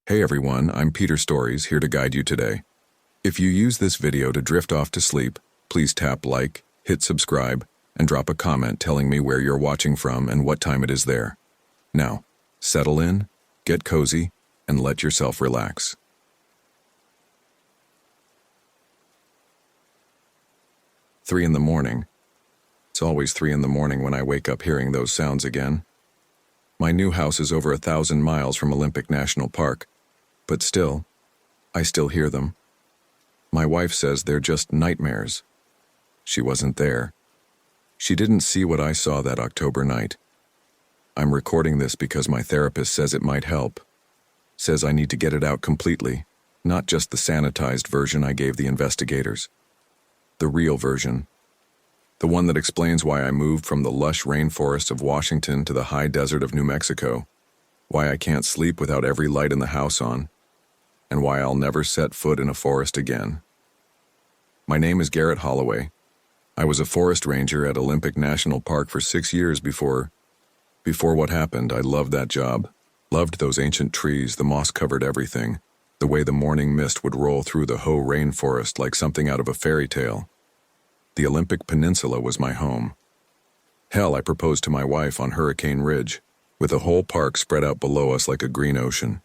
Hey everyone, I'm Peter Stories, here to guide you today. If you use this video to drift off to sleep, please tap like, hit subscribe, and drop a comment telling me where you're watching from and what time it is there. Now, settle in, get cozy, and let yourself relax. Three in the morning. It's always 3 in the morning when I wake up hearing those sounds again. My new house is over 1,000 miles from Olympic National Park, but still, I still hear them. My wife says they're just nightmares. She wasn't there. She didn't see what I saw that October night. I'm recording this because my therapist says it might help. Says I need to get it out completely, not just the sanitized version I gave the investigators. The real version. The one that explains why I moved from the lush rainforests of Washington to the high desert of New Mexico, why I can't sleep without every light in the house on, and why I'll never set foot in a forest again. My name is Garrett Holloway. I was a forest ranger at Olympic National Park for 6 years before what happened. I loved that job. Loved those ancient trees, the moss-covered everything, the way the morning mist would roll through the Hoh rainforest like something out of a fairy tale. The Olympic Peninsula was my home. Hell, I proposed to my wife on Hurricane Ridge, with a whole park spread out below us like a green ocean.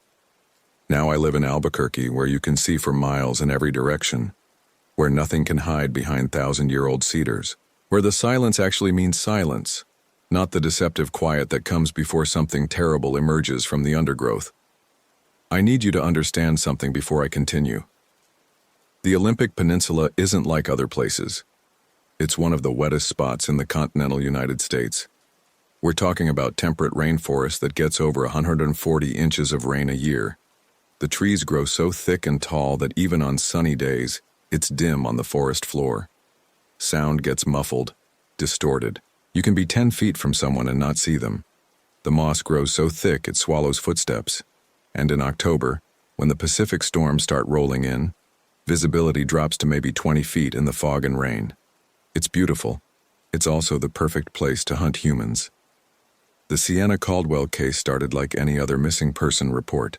Now I live in Albuquerque, where you can see for miles in every direction, where nothing can hide behind 1,000-year-old cedars, where the silence actually means silence, not the deceptive quiet that comes before something terrible emerges from the undergrowth. I need you to understand something before I continue. The Olympic Peninsula isn't like other places. It's one of the wettest spots in the continental United States. We're talking about temperate rainforest that gets over 140 inches of rain a year. The trees grow so thick and tall that even on sunny days, it's dim on the forest floor. Sound gets muffled, distorted. You can be 10 feet from someone and not see them. The moss grows so thick it swallows footsteps. And in October, when the Pacific storms start rolling in, visibility drops to maybe 20 feet in the fog and rain. It's beautiful. It's also the perfect place to hunt humans. The Sienna Caldwell case started like any other missing person report.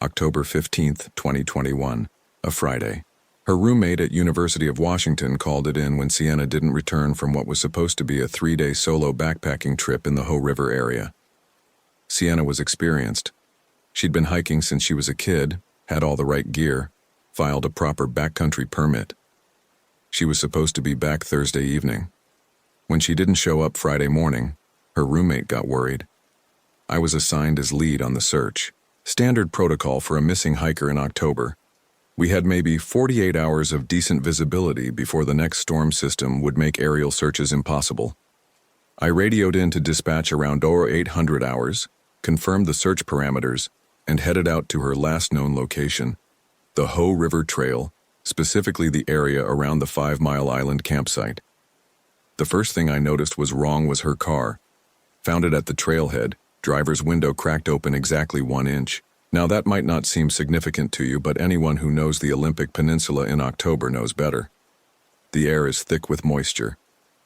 October 15th, 2021, a Friday. Her roommate at University of Washington called it in when Sienna didn't return from what was supposed to be a 3-day solo backpacking trip in the Hoh River area. Sienna was experienced. She'd been hiking since she was a kid, had all the right gear, filed a proper backcountry permit. She was supposed to be back Thursday evening. When she didn't show up Friday morning, her roommate got worried. I was assigned as lead on the search. Standard protocol for a missing hiker in October. We had maybe 48 hours of decent visibility before the next storm system would make aerial searches impossible. I radioed in to dispatch around 0800 hours, confirmed the search parameters, and headed out to her last known location, the Hoh River Trail, specifically the area around the 5 Mile Island campsite. The first thing I noticed was wrong was her car. Found it at the trailhead, driver's window cracked open exactly 1 inch. Now that might not seem significant to you, but anyone who knows the Olympic Peninsula in October knows better. The air is thick with moisture.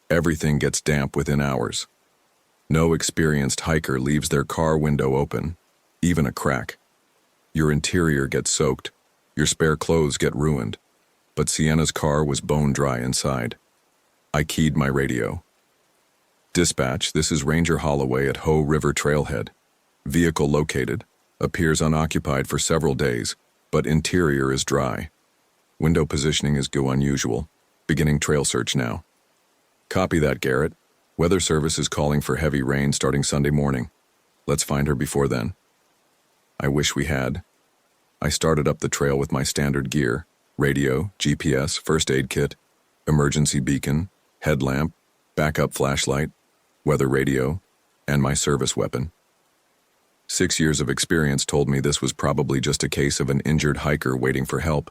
Everything gets damp within hours. No experienced hiker leaves their car window open, even a crack. Your interior gets soaked, your spare clothes get ruined, but Sienna's car was bone dry inside. I keyed my radio. Dispatch, this is Ranger Holloway at Hoh River Trailhead. Vehicle located. Appears unoccupied for several days, but interior is dry. Window positioning is unusual. Beginning trail search now. Copy that, Garrett. Weather Service is calling for heavy rain starting Sunday morning. Let's find her before then. I wish we had. I started up the trail with my standard gear, radio, GPS, first aid kit, emergency beacon, headlamp, backup flashlight, weather radio, and my service weapon. 6 years of experience told me this was probably just a case of an injured hiker waiting for help,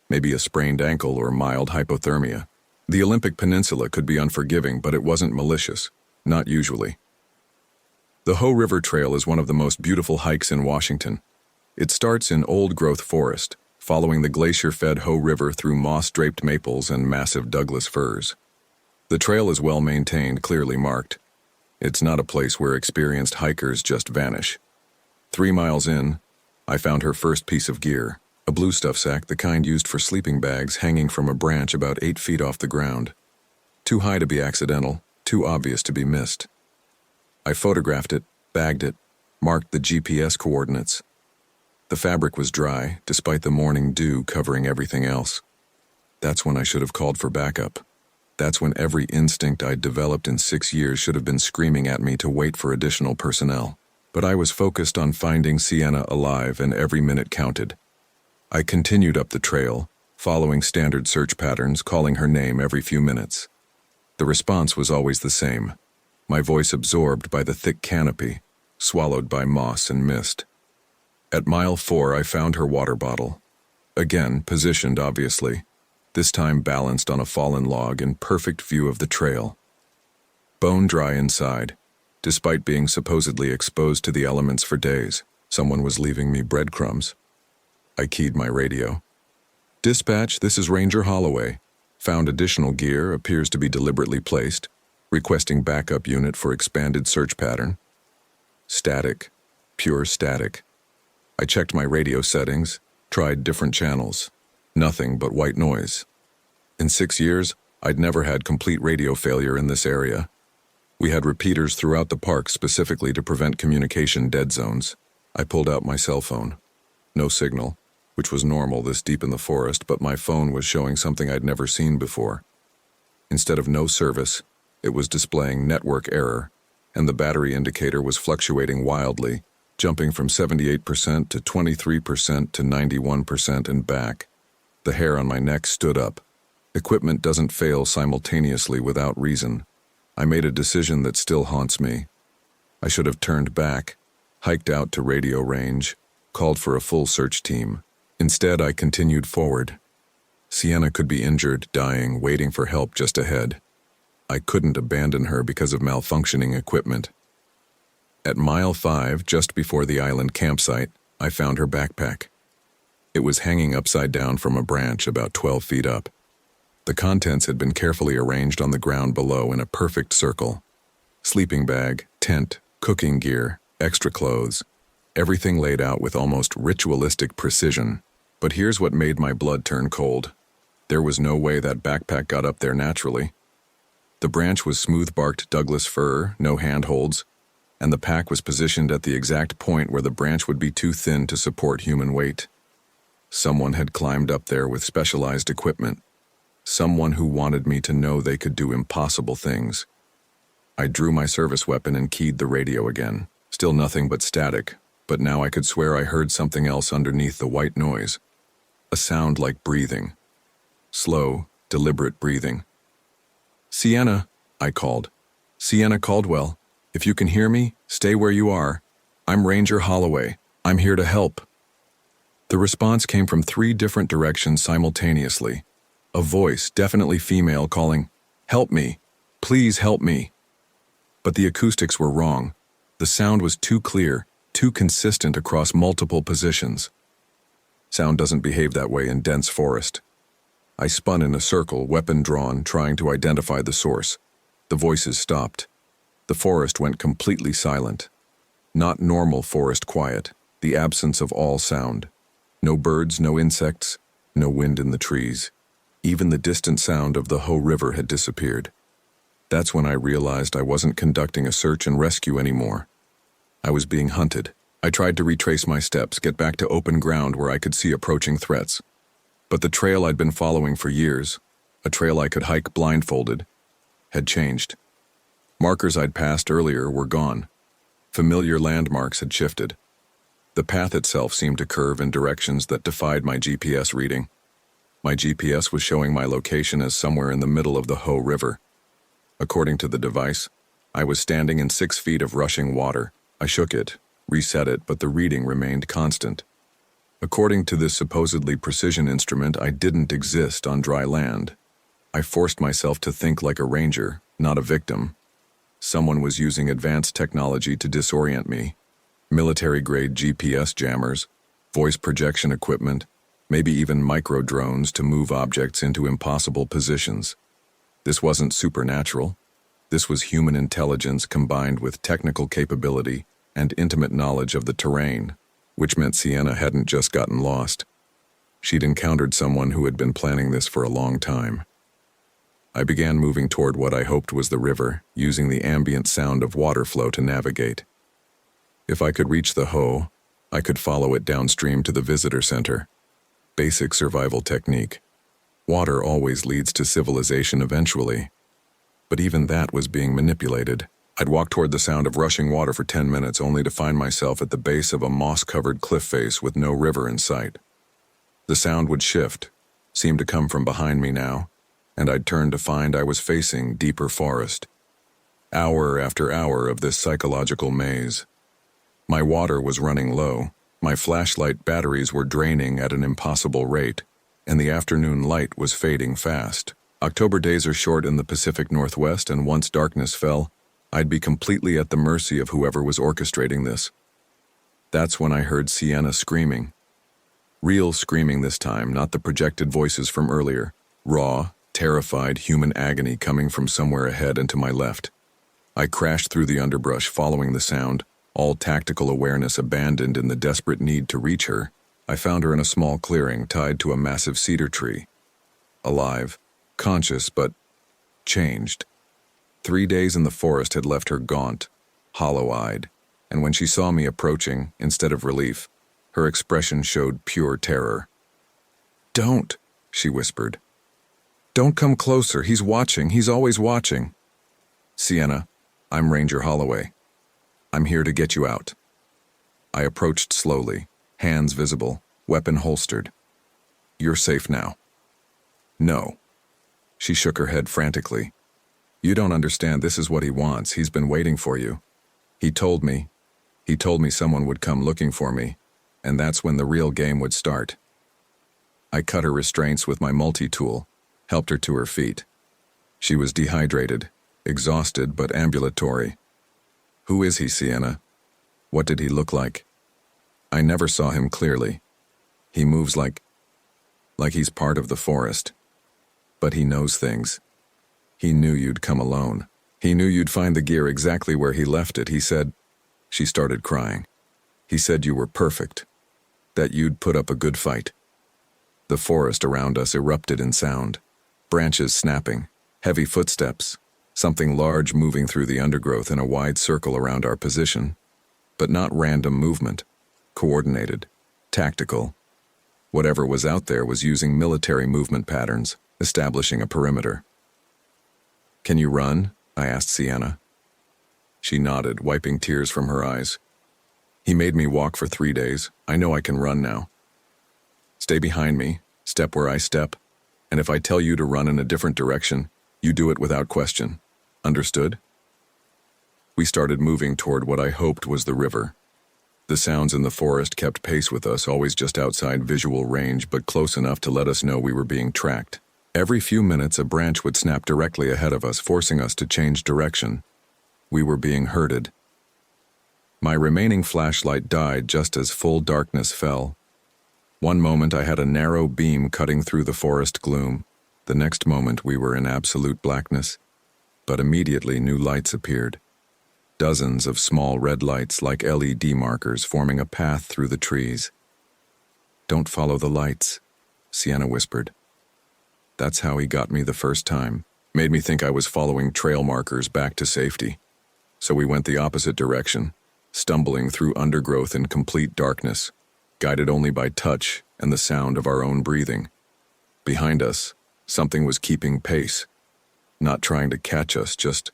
maybe a sprained ankle or mild hypothermia. The Olympic Peninsula could be unforgiving, but it wasn't malicious, not usually. The Hoh River Trail is one of the most beautiful hikes in Washington. It starts in old-growth forest, following the glacier-fed Hoh River through moss-draped maples and massive Douglas firs. The trail is well-maintained, clearly marked. It's not a place where experienced hikers just vanish. 3 miles in, I found her first piece of gear, a blue stuff sack, the kind used for sleeping bags, hanging from a branch about 8 feet off the ground. Too high to be accidental, too obvious to be missed. I photographed it, bagged it, marked the GPS coordinates. The fabric was dry, despite the morning dew covering everything else. That's when I should have called for backup. That's when every instinct I'd developed in 6 years should have been screaming at me to wait for additional personnel. But I was focused on finding Sienna alive, and every minute counted. I continued up the trail, following standard search patterns, calling her name every few minutes. The response was always the same, my voice absorbed by the thick canopy, swallowed by moss and mist. At mile 4, I found her water bottle. Again, positioned obviously, this time balanced on a fallen log in perfect view of the trail. Bone dry inside, despite being supposedly exposed to the elements for days. Someone was leaving me breadcrumbs. I keyed my radio. "Dispatch, this is Ranger Holloway. Found additional gear, appears to be deliberately placed. Requesting backup unit for expanded search pattern." Static. Pure static. I checked my radio settings, tried different channels. Nothing but white noise. In 6 years, I'd never had complete radio failure in this area. We had repeaters throughout the park specifically to prevent communication dead zones. I pulled out my cell phone. No signal, which was normal this deep in the forest, but my phone was showing something I'd never seen before. Instead of no service, it was displaying network error, and the battery indicator was fluctuating wildly, jumping from 78% to 23% to 91% and back. The hair on my neck stood up. Equipment doesn't fail simultaneously without reason. I made a decision that still haunts me. I should have turned back, hiked out to radio range, called for a full search team. Instead, I continued forward. Sienna could be injured, dying, waiting for help just ahead. I couldn't abandon her because of malfunctioning equipment. At mile 5, just before the island campsite, I found her backpack. It was hanging upside down from a branch about 12 feet up. The contents had been carefully arranged on the ground below in a perfect circle. Sleeping bag, tent, cooking gear, extra clothes, everything laid out with almost ritualistic precision. But here's what made my blood turn cold. There was no way that backpack got up there naturally. The branch was smooth-barked Douglas fir, no handholds, and the pack was positioned at the exact point where the branch would be too thin to support human weight. Someone had climbed up there with specialized equipment. Someone who wanted me to know they could do impossible things. I drew my service weapon and keyed the radio again. Still nothing but static, but now I could swear I heard something else underneath the white noise. A sound like breathing. Slow, deliberate breathing. "Sienna," I called. "Sienna Caldwell. If you can hear me, stay where you are. I'm Ranger Holloway. I'm here to help." The response came from 3 different directions simultaneously. A voice, definitely female, calling, "Help me. Please help me." But the acoustics were wrong. The sound was too clear, too consistent across multiple positions. Sound doesn't behave that way in dense forest. I spun in a circle, weapon drawn, trying to identify the source. The voices stopped. The forest went completely silent. Not normal forest quiet, the absence of all sound. No birds, no insects, no wind in the trees. Even the distant sound of the Hoh River had disappeared. That's when I realized I wasn't conducting a search and rescue anymore. I was being hunted. I tried to retrace my steps, get back to open ground where I could see approaching threats. But the trail I'd been following for years, a trail I could hike blindfolded, had changed. Markers I'd passed earlier were gone. Familiar landmarks had shifted. The path itself seemed to curve in directions that defied my GPS reading. My GPS was showing my location as somewhere in the middle of the Hoh River. According to the device, I was standing in 6 feet of rushing water. I shook it, reset it, but the reading remained constant. According to this supposedly precision instrument, I didn't exist on dry land. I forced myself to think like a ranger, not a victim. Someone was using advanced technology to disorient me. Military-grade GPS jammers, voice projection equipment, maybe even micro-drones to move objects into impossible positions. This wasn't supernatural. This was human intelligence combined with technical capability and intimate knowledge of the terrain. which meant Sienna hadn't just gotten lost. She'd encountered someone who had been planning this for a long time. I began moving toward what I hoped was the river, using the ambient sound of water flow to navigate. If I could reach the hoe, I could follow it downstream to the visitor center. Basic survival technique. Water always leads to civilization eventually. But even that was being manipulated. I'd walk toward the sound of rushing water for 10 minutes only to find myself at the base of a moss-covered cliff face with no river in sight. The sound would shift, seem to come from behind me now, and I'd turn to find I was facing deeper forest. Hour after hour of this psychological maze. My water was running low, my flashlight batteries were draining at an impossible rate, and the afternoon light was fading fast. October days are short in the Pacific Northwest, and once darkness fell, I'd be completely at the mercy of whoever was orchestrating this. That's when I heard Sienna screaming. Real screaming this time, not the projected voices from earlier. Raw, terrified human agony coming from somewhere ahead and to my left. I crashed through the underbrush following the sound, all tactical awareness abandoned in the desperate need to reach her. I found her in a small clearing tied to a massive cedar tree. Alive, conscious, but changed. 3 days in the forest had left her gaunt, hollow-eyed, and when she saw me approaching, instead of relief, her expression showed pure terror. "Don't," she whispered. "Don't come closer. He's watching. He's always watching." "Sienna, I'm Ranger Holloway. I'm here to get you out." I approached slowly, hands visible, weapon holstered. "You're safe now." "No." She shook her head frantically. "You don't understand. This is what he wants. He's been waiting for you. He told me someone would come looking for me, and that's when the real game would start." I cut her restraints with my multi-tool, helped her to her feet. She was dehydrated, exhausted but ambulatory. "Who is he, Sienna? What did he look like?" "I never saw him clearly. He moves like he's part of the forest. But he knows things. He knew you'd come alone. He knew you'd find the gear exactly where he left it. He said..." She started crying. "He said you were perfect. That you'd put up a good fight." The forest around us erupted in sound. Branches snapping, heavy footsteps, something large moving through the undergrowth in a wide circle around our position. But not random movement. Coordinated. Tactical. Whatever was out there was using military movement patterns, establishing a perimeter. "Can you run?" I asked Sienna. She nodded, wiping tears from her eyes. "He made me walk for 3 days. I know I can run now." "Stay behind me, step where I step, and if I tell you to run in a different direction, you do it without question. Understood?" We started moving toward what I hoped was the river. The sounds in the forest kept pace with us, always just outside visual range, but close enough to let us know we were being tracked. Every few minutes, a branch would snap directly ahead of us, forcing us to change direction. We were being herded. My remaining flashlight died just as full darkness fell. One moment I had a narrow beam cutting through the forest gloom. The next moment we were in absolute blackness. But immediately new lights appeared. Dozens of small red lights like LED markers forming a path through the trees. "Don't follow the lights," Sienna whispered. That's how he got me the first time. Made me think I was following trail markers back to safety. So we went the opposite direction, stumbling through undergrowth in complete darkness, guided only by touch and the sound of our own breathing. Behind us, something was keeping pace, not trying to catch us, just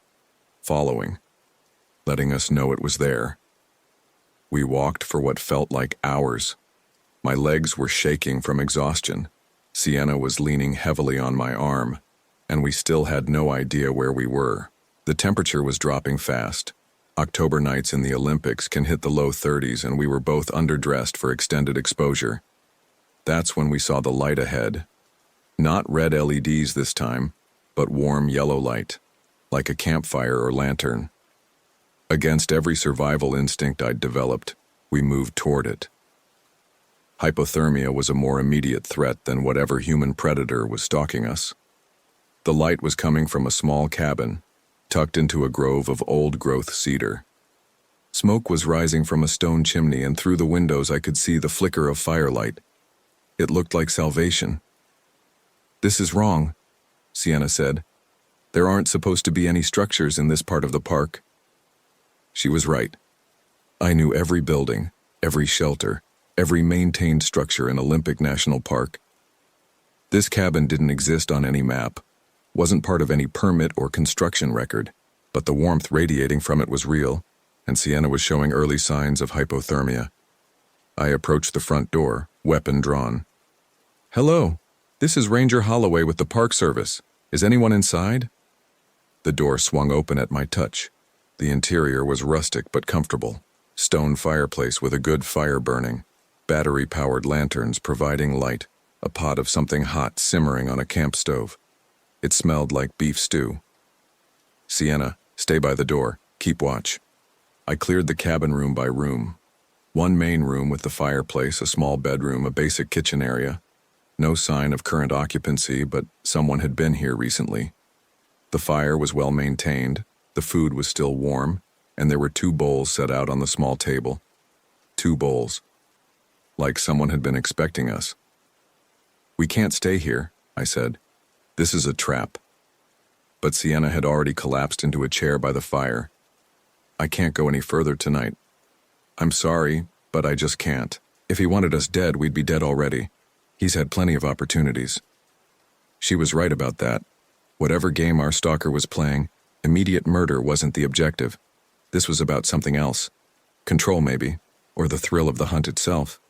following, letting us know it was there. We walked for what felt like hours. My legs were shaking from exhaustion. Sienna was leaning heavily on my arm, and we still had no idea where we were. The temperature was dropping fast. October nights in the Olympics can hit the low 30s, and we were both underdressed for extended exposure. That's when we saw the light ahead. Not red LEDs this time, but warm yellow light, like a campfire or lantern. Against every survival instinct I'd developed, we moved toward it. Hypothermia was a more immediate threat than whatever human predator was stalking us. The light was coming from a small cabin, tucked into a grove of old-growth cedar. Smoke was rising from a stone chimney, and through the windows I could see the flicker of firelight. It looked like salvation. "This is wrong," Sienna said. "There aren't supposed to be any structures in this part of the park." She was right. I knew every building, every shelter, every maintained structure in Olympic National Park. This cabin didn't exist on any map, wasn't part of any permit or construction record, but the warmth radiating from it was real, and Sienna was showing early signs of hypothermia. I approached the front door, weapon drawn. "Hello, this is Ranger Holloway with the Park Service. Is anyone inside?" The door swung open at my touch. The interior was rustic but comfortable. Stone fireplace with a good fire burning, battery-powered lanterns providing light, a pot of something hot simmering on a camp stove. It smelled like beef stew. "Sienna, stay by the door. Keep watch." I cleared the cabin room by room. One main room with the fireplace, a small bedroom, a basic kitchen area. No sign of current occupancy, but someone had been here recently. The fire was well maintained, the food was still warm, and there were 2 bowls set out on the small table. 2 bowls. Like someone had been expecting us. "We can't stay here," I said. "This is a trap." But Sienna had already collapsed into a chair by the fire. "I can't go any further tonight. I'm sorry, but I just can't. If he wanted us dead, we'd be dead already. He's had plenty of opportunities." She was right about that. Whatever game our stalker was playing, immediate murder wasn't the objective. This was about something else. Control, maybe, or the thrill of the hunt itself.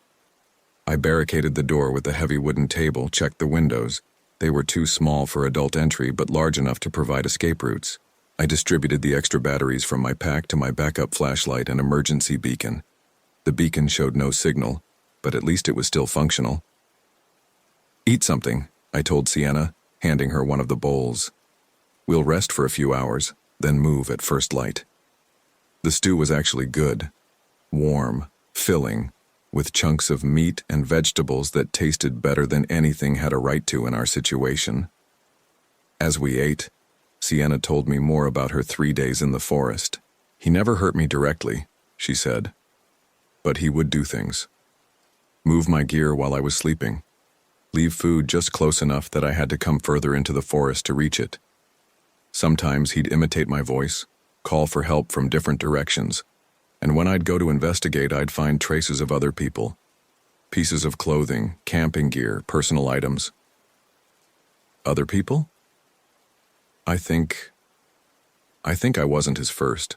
I barricaded the door with a heavy wooden table, checked the windows. They were too small for adult entry, but large enough to provide escape routes. I distributed the extra batteries from my pack to my backup flashlight and emergency beacon. The beacon showed no signal, but at least it was still functional. "Eat something," I told Sienna, handing her one of the bowls. "We'll rest for a few hours, then move at first light." The stew was actually good. Warm, filling, with chunks of meat and vegetables that tasted better than anything had a right to in our situation. As we ate, Sienna told me more about her 3 days in the forest. "He never hurt me directly," she said, "but he would do things. Move my gear while I was sleeping. Leave food just close enough that I had to come further into the forest to reach it. Sometimes he'd imitate my voice, call for help from different directions, and when I'd go to investigate, I'd find traces of other people. Pieces of clothing, camping gear, personal items." "Other people?" I think I wasn't his first.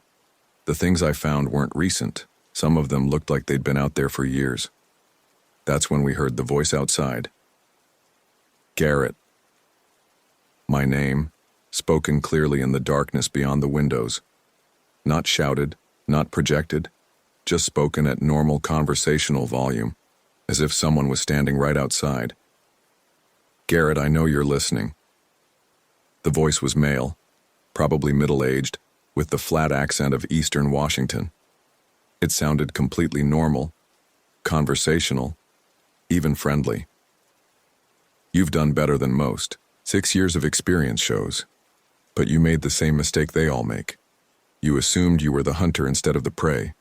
The things I found weren't recent. Some of them looked like they'd been out there for years. That's when we heard the voice outside. "Garrett." My name, spoken clearly in the darkness beyond the windows. Not shouted, not projected, just spoken at normal conversational volume, as if someone was standing right outside. "Garrett, I know you're listening." The voice was male, probably middle-aged, with the flat accent of Eastern Washington. It sounded completely normal, conversational, even friendly. "You've done better than most. 6 years of experience shows. But you made the same mistake they all make. You assumed you were the hunter instead of the prey."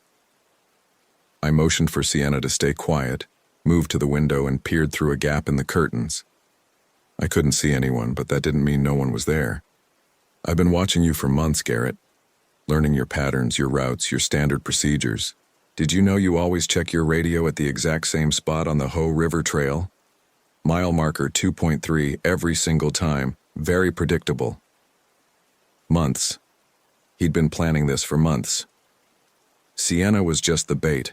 I motioned for Sienna to stay quiet, moved to the window and peered through a gap in the curtains. I couldn't see anyone, but that didn't mean no one was there. "I've been watching you for months, Garrett. Learning your patterns, your routes, your standard procedures. Did you know you always check your radio at the exact same spot on the Hoh River Trail? Mile marker 2.3 every single time, very predictable." Months. He'd been planning this for months. Sienna was just the bait.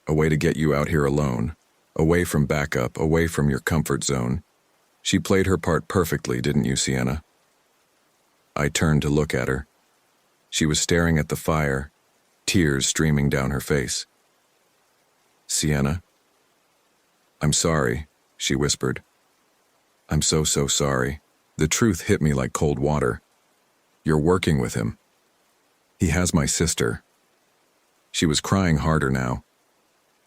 A way to get you out here alone, away from backup, away from your comfort zone. She played her part perfectly, didn't you, Sienna? I turned to look at her. She was staring at the fire, tears streaming down her face. "Sienna?" "I'm sorry," she whispered. "I'm so sorry. The truth hit me like cold water. You're working with him. He has my sister." She was crying harder now.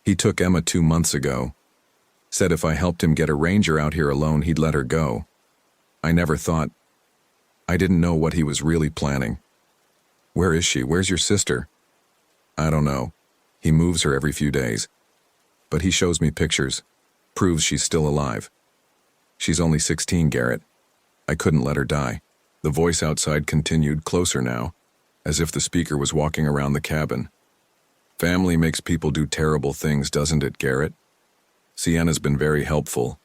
"He took Emma 2 months ago. Said if I helped him get a ranger out here alone, he'd let her go. I never thought. I didn't know what he was really planning. Where is she? Where's your sister?" I don't know. He moves her every few days. But he shows me pictures. Proves she's still alive. She's only 16, Garrett. I couldn't let her die. The voice outside continued, closer now, as if the speaker was walking around the cabin. Family makes people do terrible things, doesn't it, Garrett? Sienna's been very helpful.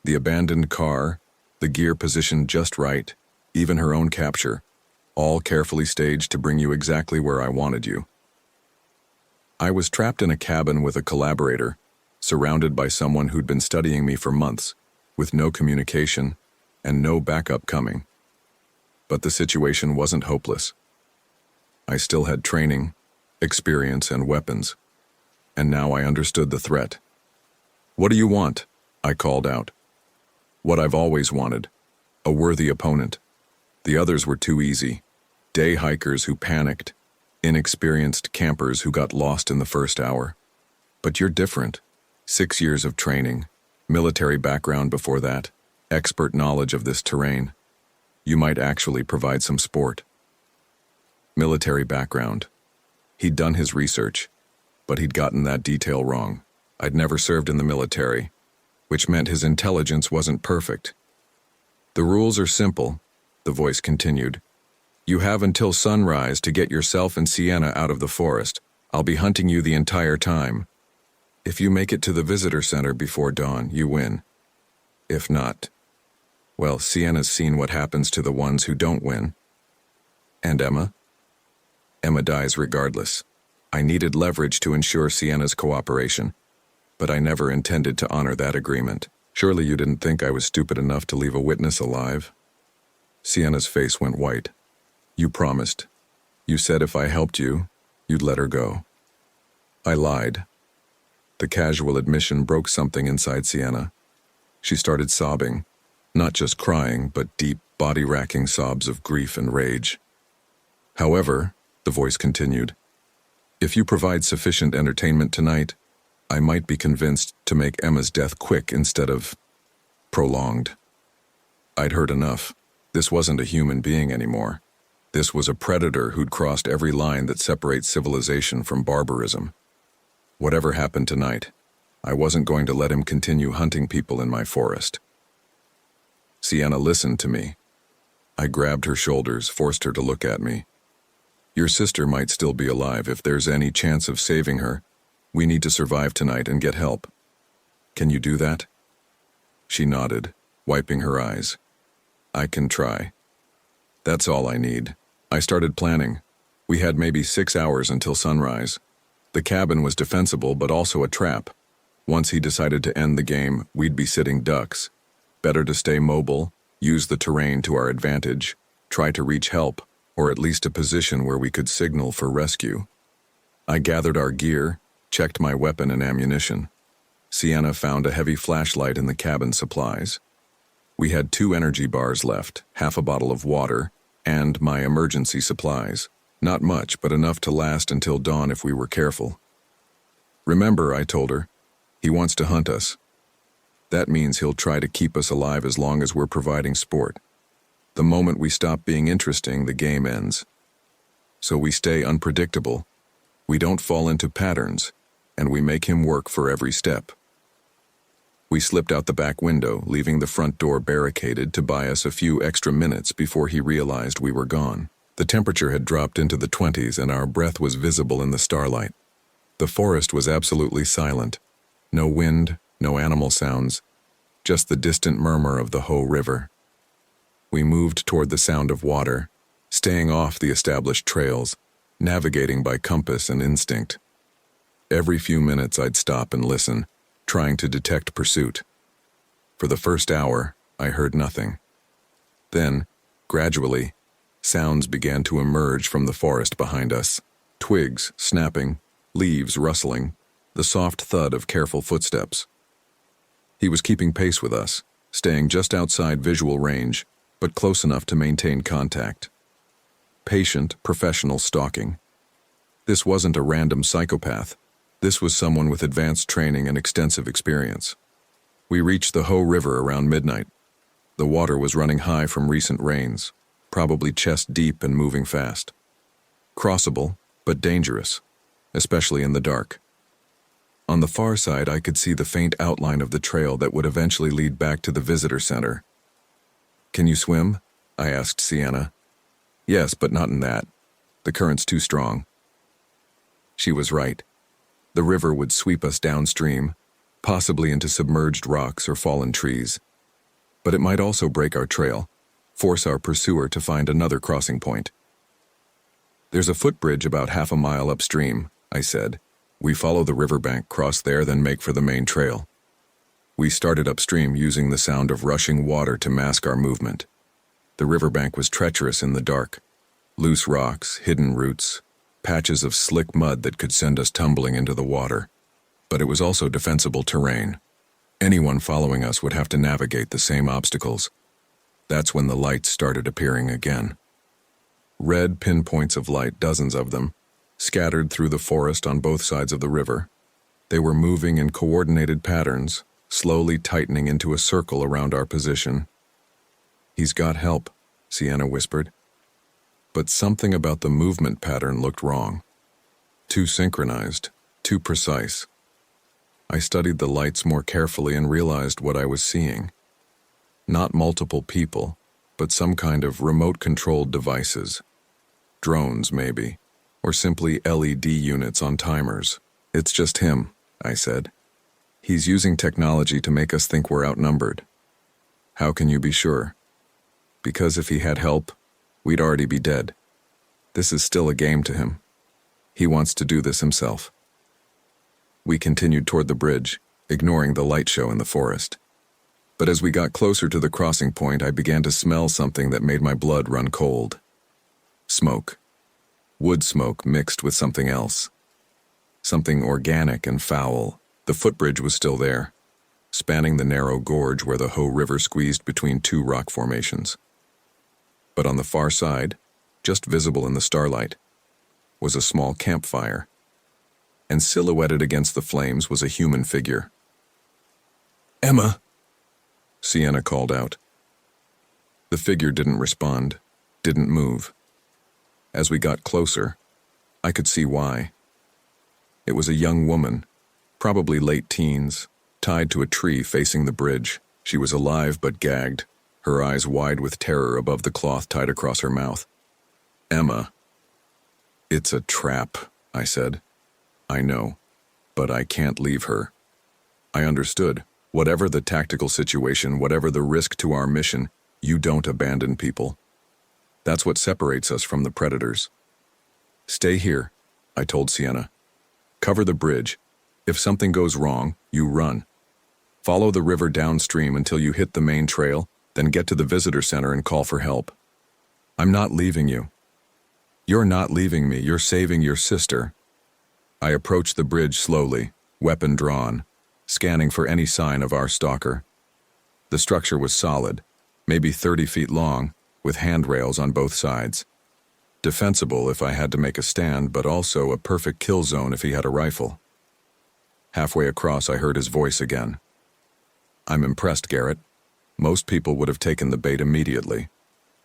The abandoned car, the gear positioned just right, even her own capture, all carefully staged to bring you exactly where I wanted you. I was trapped in a cabin with a collaborator, surrounded by someone who'd been studying me for months, with no communication and no backup coming. But the situation wasn't hopeless. I still had training, experience, and weapons, and now I understood the threat. "What do you want?" I called out. What I've always wanted, a worthy opponent. The others were too easy. Day hikers who panicked, inexperienced campers who got lost in the first hour. But you're different. 6 years of training, military background before that, expert knowledge of this terrain. You might actually provide some support. Military background. He'd done his research, but he'd gotten that detail wrong. I'd never served in the military, which meant his intelligence wasn't perfect. "The rules are simple," the voice continued. "You have until sunrise to get yourself and Sienna out of the forest. I'll be hunting you the entire time. If you make it to the visitor center before dawn, you win. If not, well, Sienna's seen what happens to the ones who don't win. And Emma? Emma dies regardless. I needed leverage to ensure Sienna's cooperation, but I never intended to honor that agreement. Surely you didn't think I was stupid enough to leave a witness alive?" Sienna's face went white. "You promised. You said if I helped you, you'd let her go." I lied. The casual admission broke something inside Sienna. She started sobbing, not just crying, but deep, body-racking sobs of grief and rage. "However," the voice continued, "if you provide sufficient entertainment tonight, I might be convinced to make Emma's death quick instead of prolonged." I'd heard enough. This wasn't a human being anymore. This was a predator who'd crossed every line that separates civilization from barbarism. Whatever happened tonight, I wasn't going to let him continue hunting people in my forest. Sienna listened to me. I grabbed her shoulders, forced her to look at me. "Your sister might still be alive. If there's any chance of saving her, we need to survive tonight and get help. Can you do that?" She nodded, wiping her eyes. "I can try. That's all I need." I started planning. We had maybe 6 hours until sunrise. The cabin was defensible, but also a trap. Once he decided to end the game, we'd be sitting ducks. Better to stay mobile, use the terrain to our advantage, try to reach help, or at least a position where we could signal for rescue. I gathered our gear, checked my weapon and ammunition. Sienna found a heavy flashlight in the cabin supplies. We had 2 energy bars left, half a bottle of water, and my emergency supplies. Not much, but enough to last until dawn if we were careful. "Remember," I told her, "he wants to hunt us. That means he'll try to keep us alive as long as we're providing sport. The moment we stop being interesting, the game ends. So we stay unpredictable. We don't fall into patterns, and we make him work for every step." We slipped out the back window, leaving the front door barricaded to buy us a few extra minutes before he realized we were gone. The temperature had dropped into the 20s and our breath was visible in the starlight. The forest was absolutely silent. No wind, no animal sounds, just the distant murmur of the Hoh River. We moved toward the sound of water, staying off the established trails, navigating by compass and instinct. Every few minutes I'd stop and listen, trying to detect pursuit. For the first hour, I heard nothing. Then, gradually, sounds began to emerge from the forest behind us. Twigs snapping, leaves rustling, the soft thud of careful footsteps. He was keeping pace with us, staying just outside visual range, but close enough to maintain contact. Patient, professional stalking. This wasn't a random psychopath. This was someone with advanced training and extensive experience. We reached the Hoh River around midnight. The water was running high from recent rains, probably chest deep and moving fast. Crossable, but dangerous. especially in the dark. On the far side, I could see the faint outline of the trail that would eventually lead back to the visitor center. "Can you swim?" I asked Sienna. "Yes, but not in that. The current's too strong." She was right. The river would sweep us downstream, possibly into submerged rocks or fallen trees. But it might also break our trail, force our pursuer to find another crossing point. "There's a footbridge about half a mile upstream," I said. "We follow the riverbank, cross there, then make for the main trail." We started upstream using the sound of rushing water to mask our movement. The riverbank was treacherous in the dark. Loose rocks, hidden roots, patches of slick mud that could send us tumbling into the water. But it was also defensible terrain. Anyone following us would have to navigate the same obstacles. That's when the lights started appearing again. Red pinpoints of light, dozens of them, scattered through the forest on both sides of the river. They were moving in coordinated patterns, slowly tightening into a circle around our position. "He's got help," Sienna whispered. But something about the movement pattern looked wrong. Too synchronized, too precise. I studied the lights more carefully and realized what I was seeing. Not multiple people, but some kind of remote-controlled devices. Drones, maybe, or simply LED units on timers. "It's just him," I said. "He's using technology to make us think we're outnumbered." "How can you be sure?" "Because if he had help, we'd already be dead. This is still a game to him. He wants to do this himself." We continued toward the bridge, ignoring the light show in the forest. But as we got closer to the crossing point, I began to smell something that made my blood run cold. Smoke. Wood smoke mixed with something else. Something organic and foul. The footbridge was still there, spanning the narrow gorge where the Ho River squeezed between two rock formations. But on the far side, just visible in the starlight, was a small campfire. And silhouetted against the flames was a human figure. "Emma!" Sienna called out. The figure didn't respond, didn't move. As we got closer, I could see why. It was a young woman, probably late teens, tied to a tree facing the bridge. She was alive but gagged, her eyes wide with terror above the cloth tied across her mouth. "Emma." "It's a trap," I said. "I know, but I can't leave her." I understood. Whatever the tactical situation, whatever the risk to our mission, you don't abandon people. That's what separates us from the predators. "Stay here," I told Sienna. "Cover the bridge. If something goes wrong, you run. Follow the river downstream until you hit the main trail, then get to the visitor center and call for help. I'm not leaving you." "You're not leaving me, you're saving your sister." I approached the bridge slowly, weapon drawn, scanning for any sign of our stalker. The structure was solid, maybe 30 feet long, with handrails on both sides. Defensible if I had to make a stand, but also a perfect kill zone if he had a rifle. Halfway across, I heard his voice again. "I'm impressed, Garrett. Most people would have taken the bait immediately,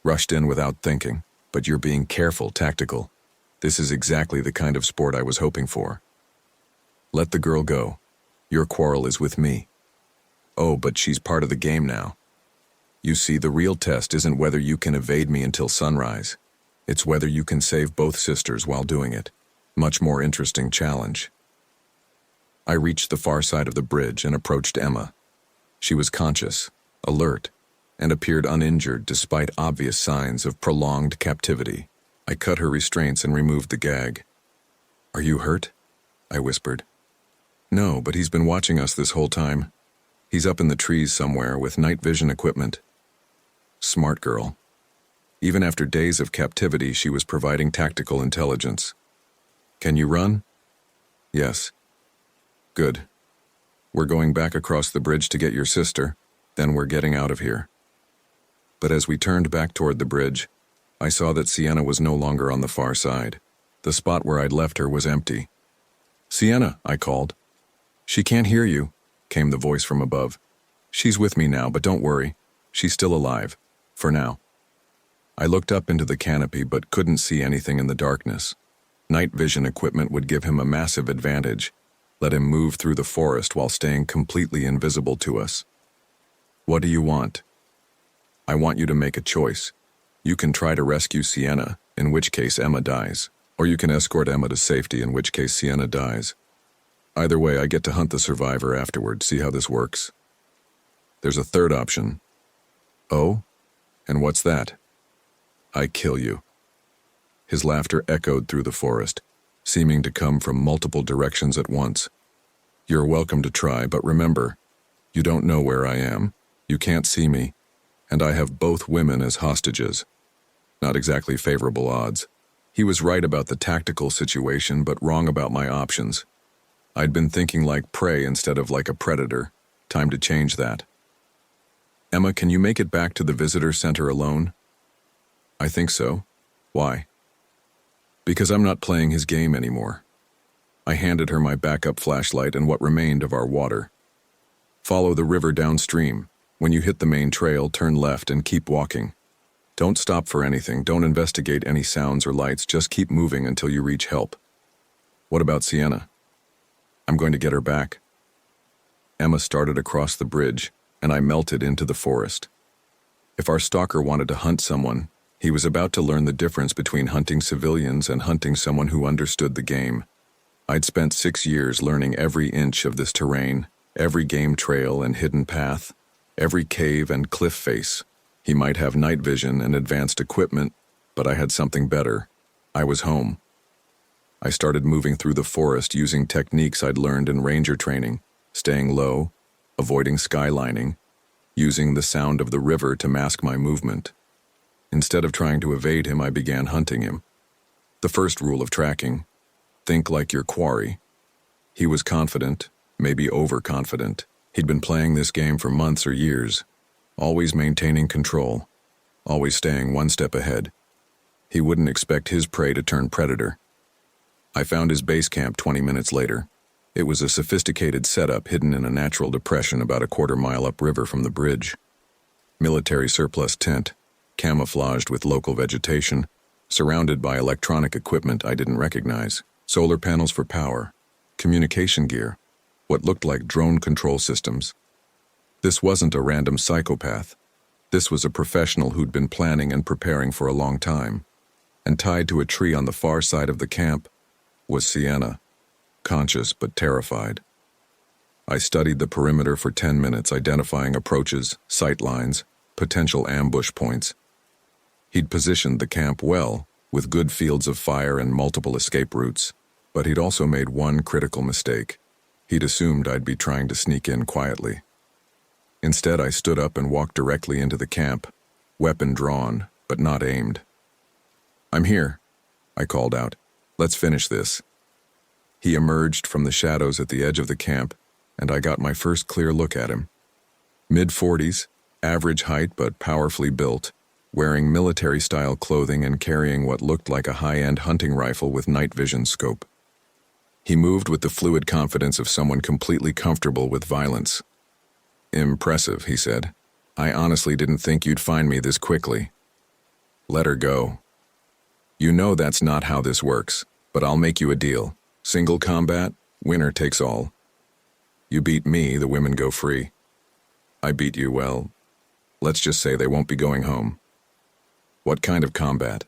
rushed in without thinking, but you're being careful, tactical. This is exactly the kind of sport I was hoping for. Let the girl go. Your quarrel is with me." "Oh, but she's part of the game now. You see, the real test isn't whether you can evade me until sunrise. It's whether you can save both sisters while doing it. Much more interesting challenge." I reached the far side of the bridge and approached Emma. She was conscious, alert, and appeared uninjured despite obvious signs of prolonged captivity. I cut her restraints and removed the gag. "Are you hurt?" I whispered. "No, but he's been watching us this whole time. He's up in the trees somewhere with night vision equipment." Smart girl. Even after days of captivity, she was providing tactical intelligence. "Can you run?" "Yes." "Good. We're going back across the bridge to get your sister, then we're getting out of here." But as we turned back toward the bridge, I saw that Sienna was no longer on the far side. The spot where I'd left her was empty. "Sienna," I called. "She can't hear you," came the voice from above. "She's with me now, but don't worry. She's still alive. For now." I looked up into the canopy but couldn't see anything in the darkness. Night vision equipment would give him a massive advantage, let him move through the forest while staying completely invisible to us. What do you want? I want you to make a choice. You can try to rescue Sienna, in which case Emma dies, or you can escort Emma to safety, in which case Sienna dies. Either way, I get to hunt the survivor afterward, see how this works. There's a third option. Oh? And what's that? I kill you. His laughter echoed through the forest, seeming to come from multiple directions at once. You're welcome to try, but remember, you don't know where I am, you can't see me, and I have both women as hostages. Not exactly favorable odds. He was right about the tactical situation, but wrong about my options. I'd been thinking like prey instead of like a predator. Time to change that. Emma, can you make it back to the visitor center alone? I think so. Why? Because I'm not playing his game anymore. I handed her my backup flashlight and what remained of our water. Follow the river downstream. When you hit the main trail, turn left and keep walking. Don't stop for anything, don't investigate any sounds or lights, just keep moving until you reach help. What about Sienna? I'm going to get her back. Emma started across the bridge, and I melted into the forest. If our stalker wanted to hunt someone, he was about to learn the difference between hunting civilians and hunting someone who understood the game. I'd spent 6 years learning every inch of this terrain, every game trail and hidden path, every cave and cliff face. He might have night vision and advanced equipment, but I had something better. I was home. I started moving through the forest using techniques I'd learned in ranger training, staying low, avoiding skylining, using the sound of the river to mask my movement. Instead of trying to evade him, I began hunting him. The first rule of tracking: think like your quarry. He was confident, maybe overconfident. He'd been playing this game for months or years, always maintaining control, always staying one step ahead. He wouldn't expect his prey to turn predator. I found his base camp 20 minutes later. It was a sophisticated setup hidden in a natural depression about a quarter-mile upriver from the bridge. Military surplus tent, camouflaged with local vegetation, surrounded by electronic equipment I didn't recognize, solar panels for power, communication gear, what looked like drone control systems. This wasn't a random psychopath. This was a professional who'd been planning and preparing for a long time. And tied to a tree on the far side of the camp was Sienna, conscious but terrified. I studied the perimeter for 10 minutes, identifying approaches, sight lines, potential ambush points. He'd positioned the camp well, with good fields of fire and multiple escape routes, but he'd also made one critical mistake. He'd assumed I'd be trying to sneak in quietly. Instead, I stood up and walked directly into the camp, weapon drawn, but not aimed. "I'm here," I called out. "Let's finish this." He emerged from the shadows at the edge of the camp, and I got my first clear look at him. Mid-40s, average height but powerfully built, wearing military-style clothing and carrying what looked like a high-end hunting rifle with night vision scope. He moved with the fluid confidence of someone completely comfortable with violence. "Impressive," he said. "I honestly didn't think you'd find me this quickly." "Let her go. You know that's not how this works, but I'll make you a deal. Single combat, winner takes all. You beat me, the women go free. I beat you, well, let's just say they won't be going home." "What kind of combat?"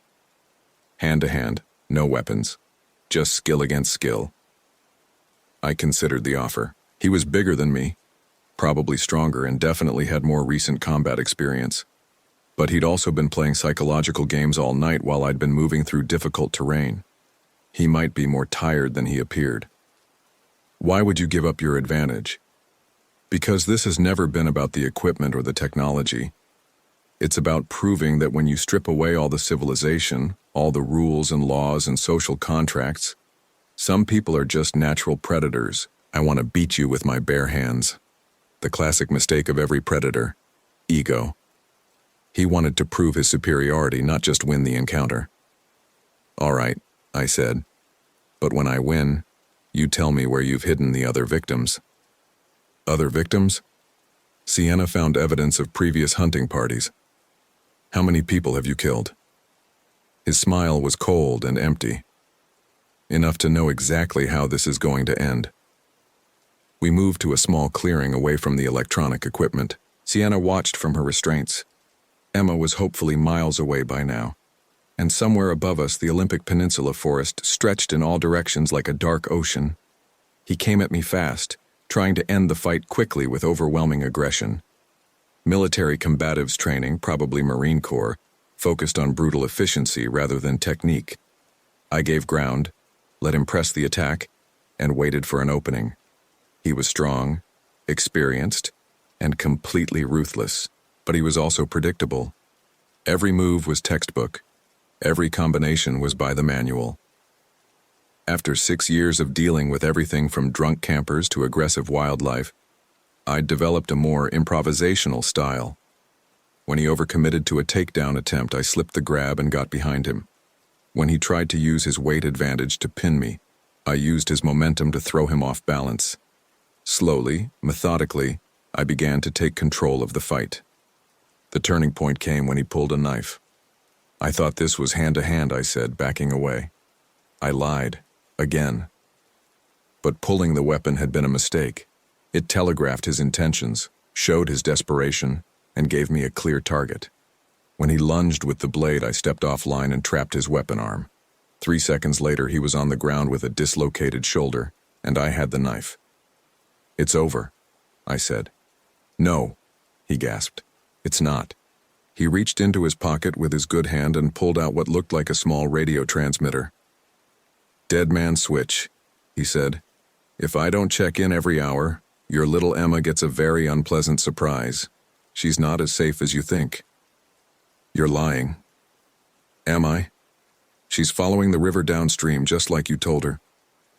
"Hand to hand, no weapons. Just skill against skill." I considered the offer. He was bigger than me, probably stronger, and definitely had more recent combat experience. But he'd also been playing psychological games all night while I'd been moving through difficult terrain. He might be more tired than he appeared. "Why would you give up your advantage?" "Because this has never been about the equipment or the technology. It's about proving that when you strip away all the civilization, all the rules and laws and social contracts, some people are just natural predators. I want to beat you with my bare hands." The classic mistake of every predator: ego. He wanted to prove his superiority, not just win the encounter. "All right," I said. "But when I win, you tell me where you've hidden the other victims." "Other victims?" "Sienna found evidence of previous hunting parties." "How many people have you killed?" His smile was cold and empty. enough to know exactly how this is going to end. We moved to a small clearing away from the electronic equipment. Sienna watched from her restraints. Emma was hopefully miles away by now. And somewhere above us, the Olympic Peninsula forest stretched in all directions like a dark ocean. He came at me fast, trying to end the fight quickly with overwhelming aggression. Military combatives training, probably Marine Corps, focused on brutal efficiency rather than technique. I gave ground, let him press the attack, and waited for an opening. He was strong, experienced, and completely ruthless, but he was also predictable. Every move was textbook. Every combination was by the manual. After 6 years of dealing with everything from drunk campers to aggressive wildlife, I'd developed a more improvisational style. When he overcommitted to a takedown attempt, I slipped the grab and got behind him. When he tried to use his weight advantage to pin me, I used his momentum to throw him off balance. Slowly, methodically, I began to take control of the fight. The turning point came when he pulled a knife. I thought this was hand-to-hand, I said, backing away. I lied, again. But pulling the weapon had been a mistake. It telegraphed his intentions, showed his desperation, and gave me a clear target. When he lunged with the blade, I stepped offline and trapped his weapon arm. 3 seconds later, he was on the ground with a dislocated shoulder, and I had the knife. "It's over," I said. "No," he gasped. "It's not." He reached into his pocket with his good hand and pulled out what looked like a small radio transmitter. "Dead man switch," he said. "If I don't check in every hour, your little Emma gets a very unpleasant surprise. She's not as safe as you think." "You're lying." "Am I?" "She's following the river downstream just like you told her.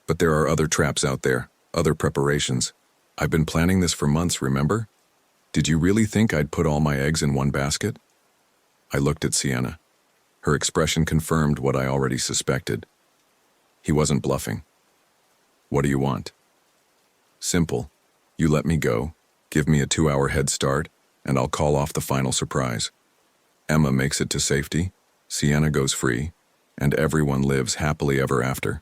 But there are other traps out there, other preparations. I've been planning this for months, remember? Did you really think I'd put all my eggs in one basket?" I looked at Sienna. Her expression confirmed what I already suspected. He wasn't bluffing. "What do you want?" "Simple. You let me go, give me a 2-hour head start, and I'll call off the final surprise. Emma makes it to safety, Sienna goes free, and everyone lives happily ever after.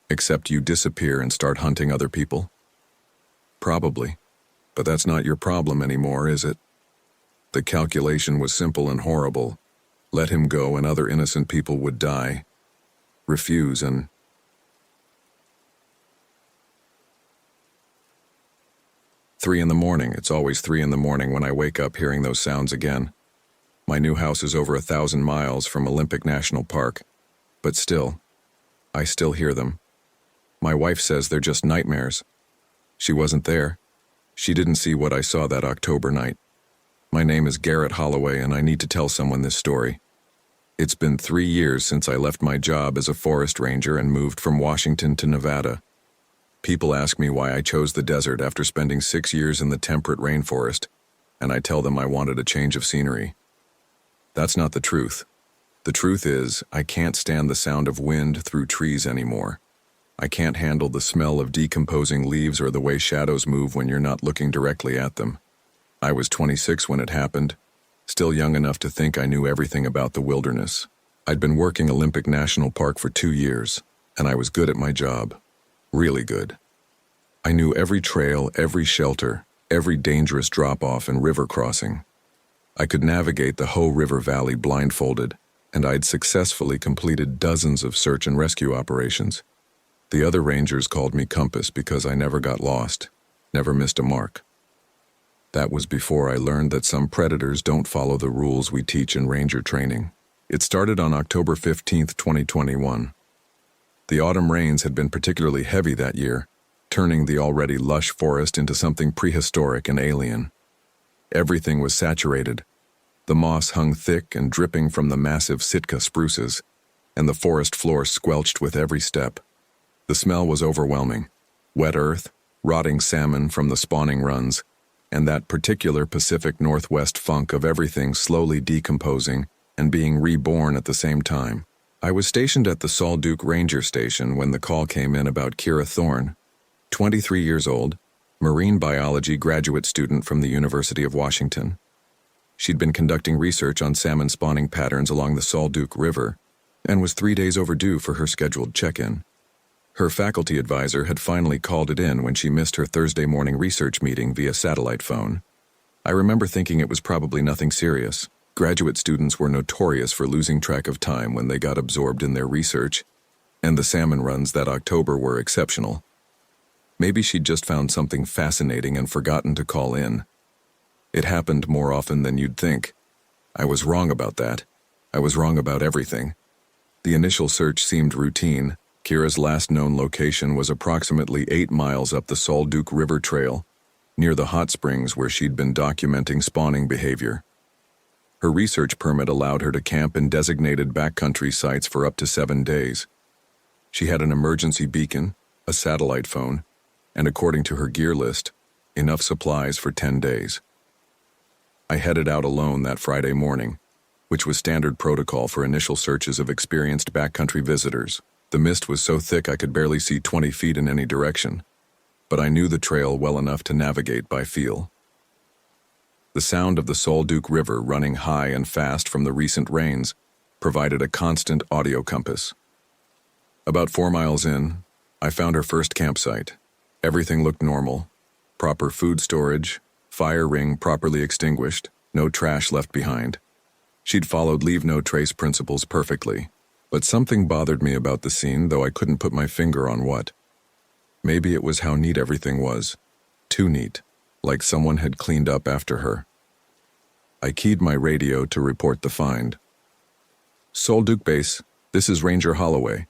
Except you disappear and start hunting other people?" "Probably. But that's not your problem anymore, is it?" The calculation was simple and horrible. Let him go and other innocent people would die. Refuse and... 3 in the morning. It's always 3 in the morning when I wake up hearing those sounds again. My new house is over 1,000 miles from Olympic National Park, but still, I still hear them. My wife says they're just nightmares. She wasn't there. She didn't see what I saw that October night. My name is Garrett Holloway, and I need to tell someone this story. It's been 3 years since I left my job as a forest ranger and moved from Washington to Nevada. People ask me why I chose the desert after spending 6 years in the temperate rainforest, and I tell them I wanted a change of scenery. That's not the truth. The truth is, I can't stand the sound of wind through trees anymore. I can't handle the smell of decomposing leaves or the way shadows move when you're not looking directly at them. I was 26 when it happened, still young enough to think I knew everything about the wilderness. I'd been working Olympic National Park for 2 years, and I was good at my job. Really good. I knew every trail, every shelter, every dangerous drop-off and river crossing. I could navigate the Hoh River Valley blindfolded, and I'd successfully completed dozens of search and rescue operations. The other rangers called me Compass because I never got lost, never missed a mark. That was before I learned that some predators don't follow the rules we teach in ranger training. It started on October 15th, 2021. The autumn rains had been particularly heavy that year, turning the already lush forest into something prehistoric and alien. Everything was saturated. The moss hung thick and dripping from the massive Sitka spruces, and the forest floor squelched with every step. The smell was overwhelming. Wet earth, rotting salmon from the spawning runs, and that particular Pacific Northwest funk of everything slowly decomposing and being reborn at the same time. I was stationed at the Salduke Ranger Station when the call came in about Kira Thorne, 23 years old, marine biology graduate student from the University of Washington. She'd been conducting research on salmon spawning patterns along the Salduke River, and was 3 days overdue for her scheduled check-in. Her faculty advisor had finally called it in when she missed her Thursday morning research meeting via satellite phone. I remember thinking it was probably nothing serious. Graduate students were notorious for losing track of time when they got absorbed in their research, and the salmon runs that October were exceptional. Maybe she'd just found something fascinating and forgotten to call in. It happened more often than you'd think. I was wrong about that. I was wrong about everything. The initial search seemed routine. Kira's last known location was approximately 8 miles up the Solduke River Trail, near the hot springs where she'd been documenting spawning behavior. Her research permit allowed her to camp in designated backcountry sites for up to 7 days. She had an emergency beacon, a satellite phone, and according to her gear list, enough supplies for 10 days. I headed out alone that Friday morning, which was standard protocol for initial searches of experienced backcountry visitors. The mist was so thick I could barely see 20 feet in any direction, but I knew the trail well enough to navigate by feel. The sound of the Solduke River running high and fast from the recent rains provided a constant audio compass. About 4 miles in, I found her first campsite. Everything looked normal. Proper food storage, fire ring properly extinguished, no trash left behind. She'd followed leave no trace principles perfectly, but something bothered me about the scene, though I couldn't put my finger on what. Maybe it was how neat everything was. Too neat, like someone had cleaned up after her. I keyed my radio to report the find. Solduke Base, this is Ranger Holloway.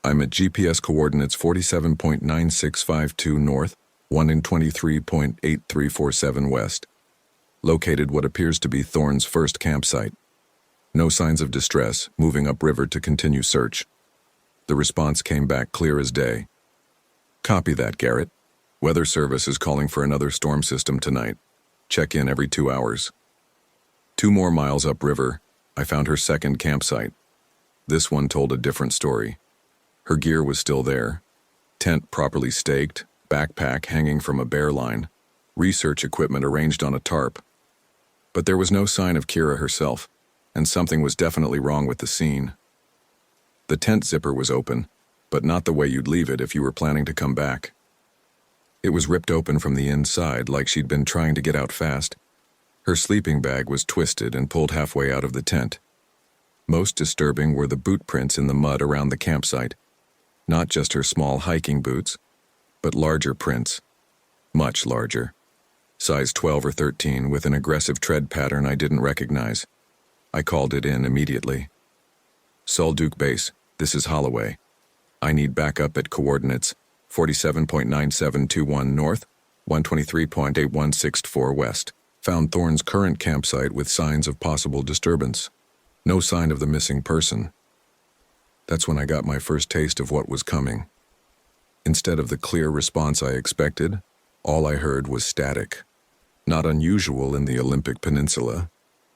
I'm at GPS coordinates 47.9652 north, 1 in 23.8347 west. Located what appears to be Thorne's first campsite. No signs of distress, moving upriver to continue search. The response came back clear as day. Copy that, Garrett. Weather Service is calling for another storm system tonight. Check in every 2 hours. 2 more miles upriver, I found her second campsite. This one told a different story. Her gear was still there. Tent properly staked, backpack hanging from a bear line, research equipment arranged on a tarp. But there was no sign of Kira herself, and something was definitely wrong with the scene. The tent zipper was open, but not the way you'd leave it if you were planning to come back. It was ripped open from the inside like she'd been trying to get out fast. Her sleeping bag was twisted and pulled halfway out of the tent. Most disturbing were the boot prints in the mud around the campsite. Not just her small hiking boots, but larger prints. Much larger. Size 12 or 13 with an aggressive tread pattern I didn't recognize. I called it in immediately. Solduke Base, this is Holloway. I need backup at coordinates 47.9721 north, 123.8164 west. Found Thorne's current campsite with signs of possible disturbance. No sign of the missing person. That's when I got my first taste of what was coming. Instead of the clear response I expected, all I heard was static. Not unusual in the Olympic Peninsula.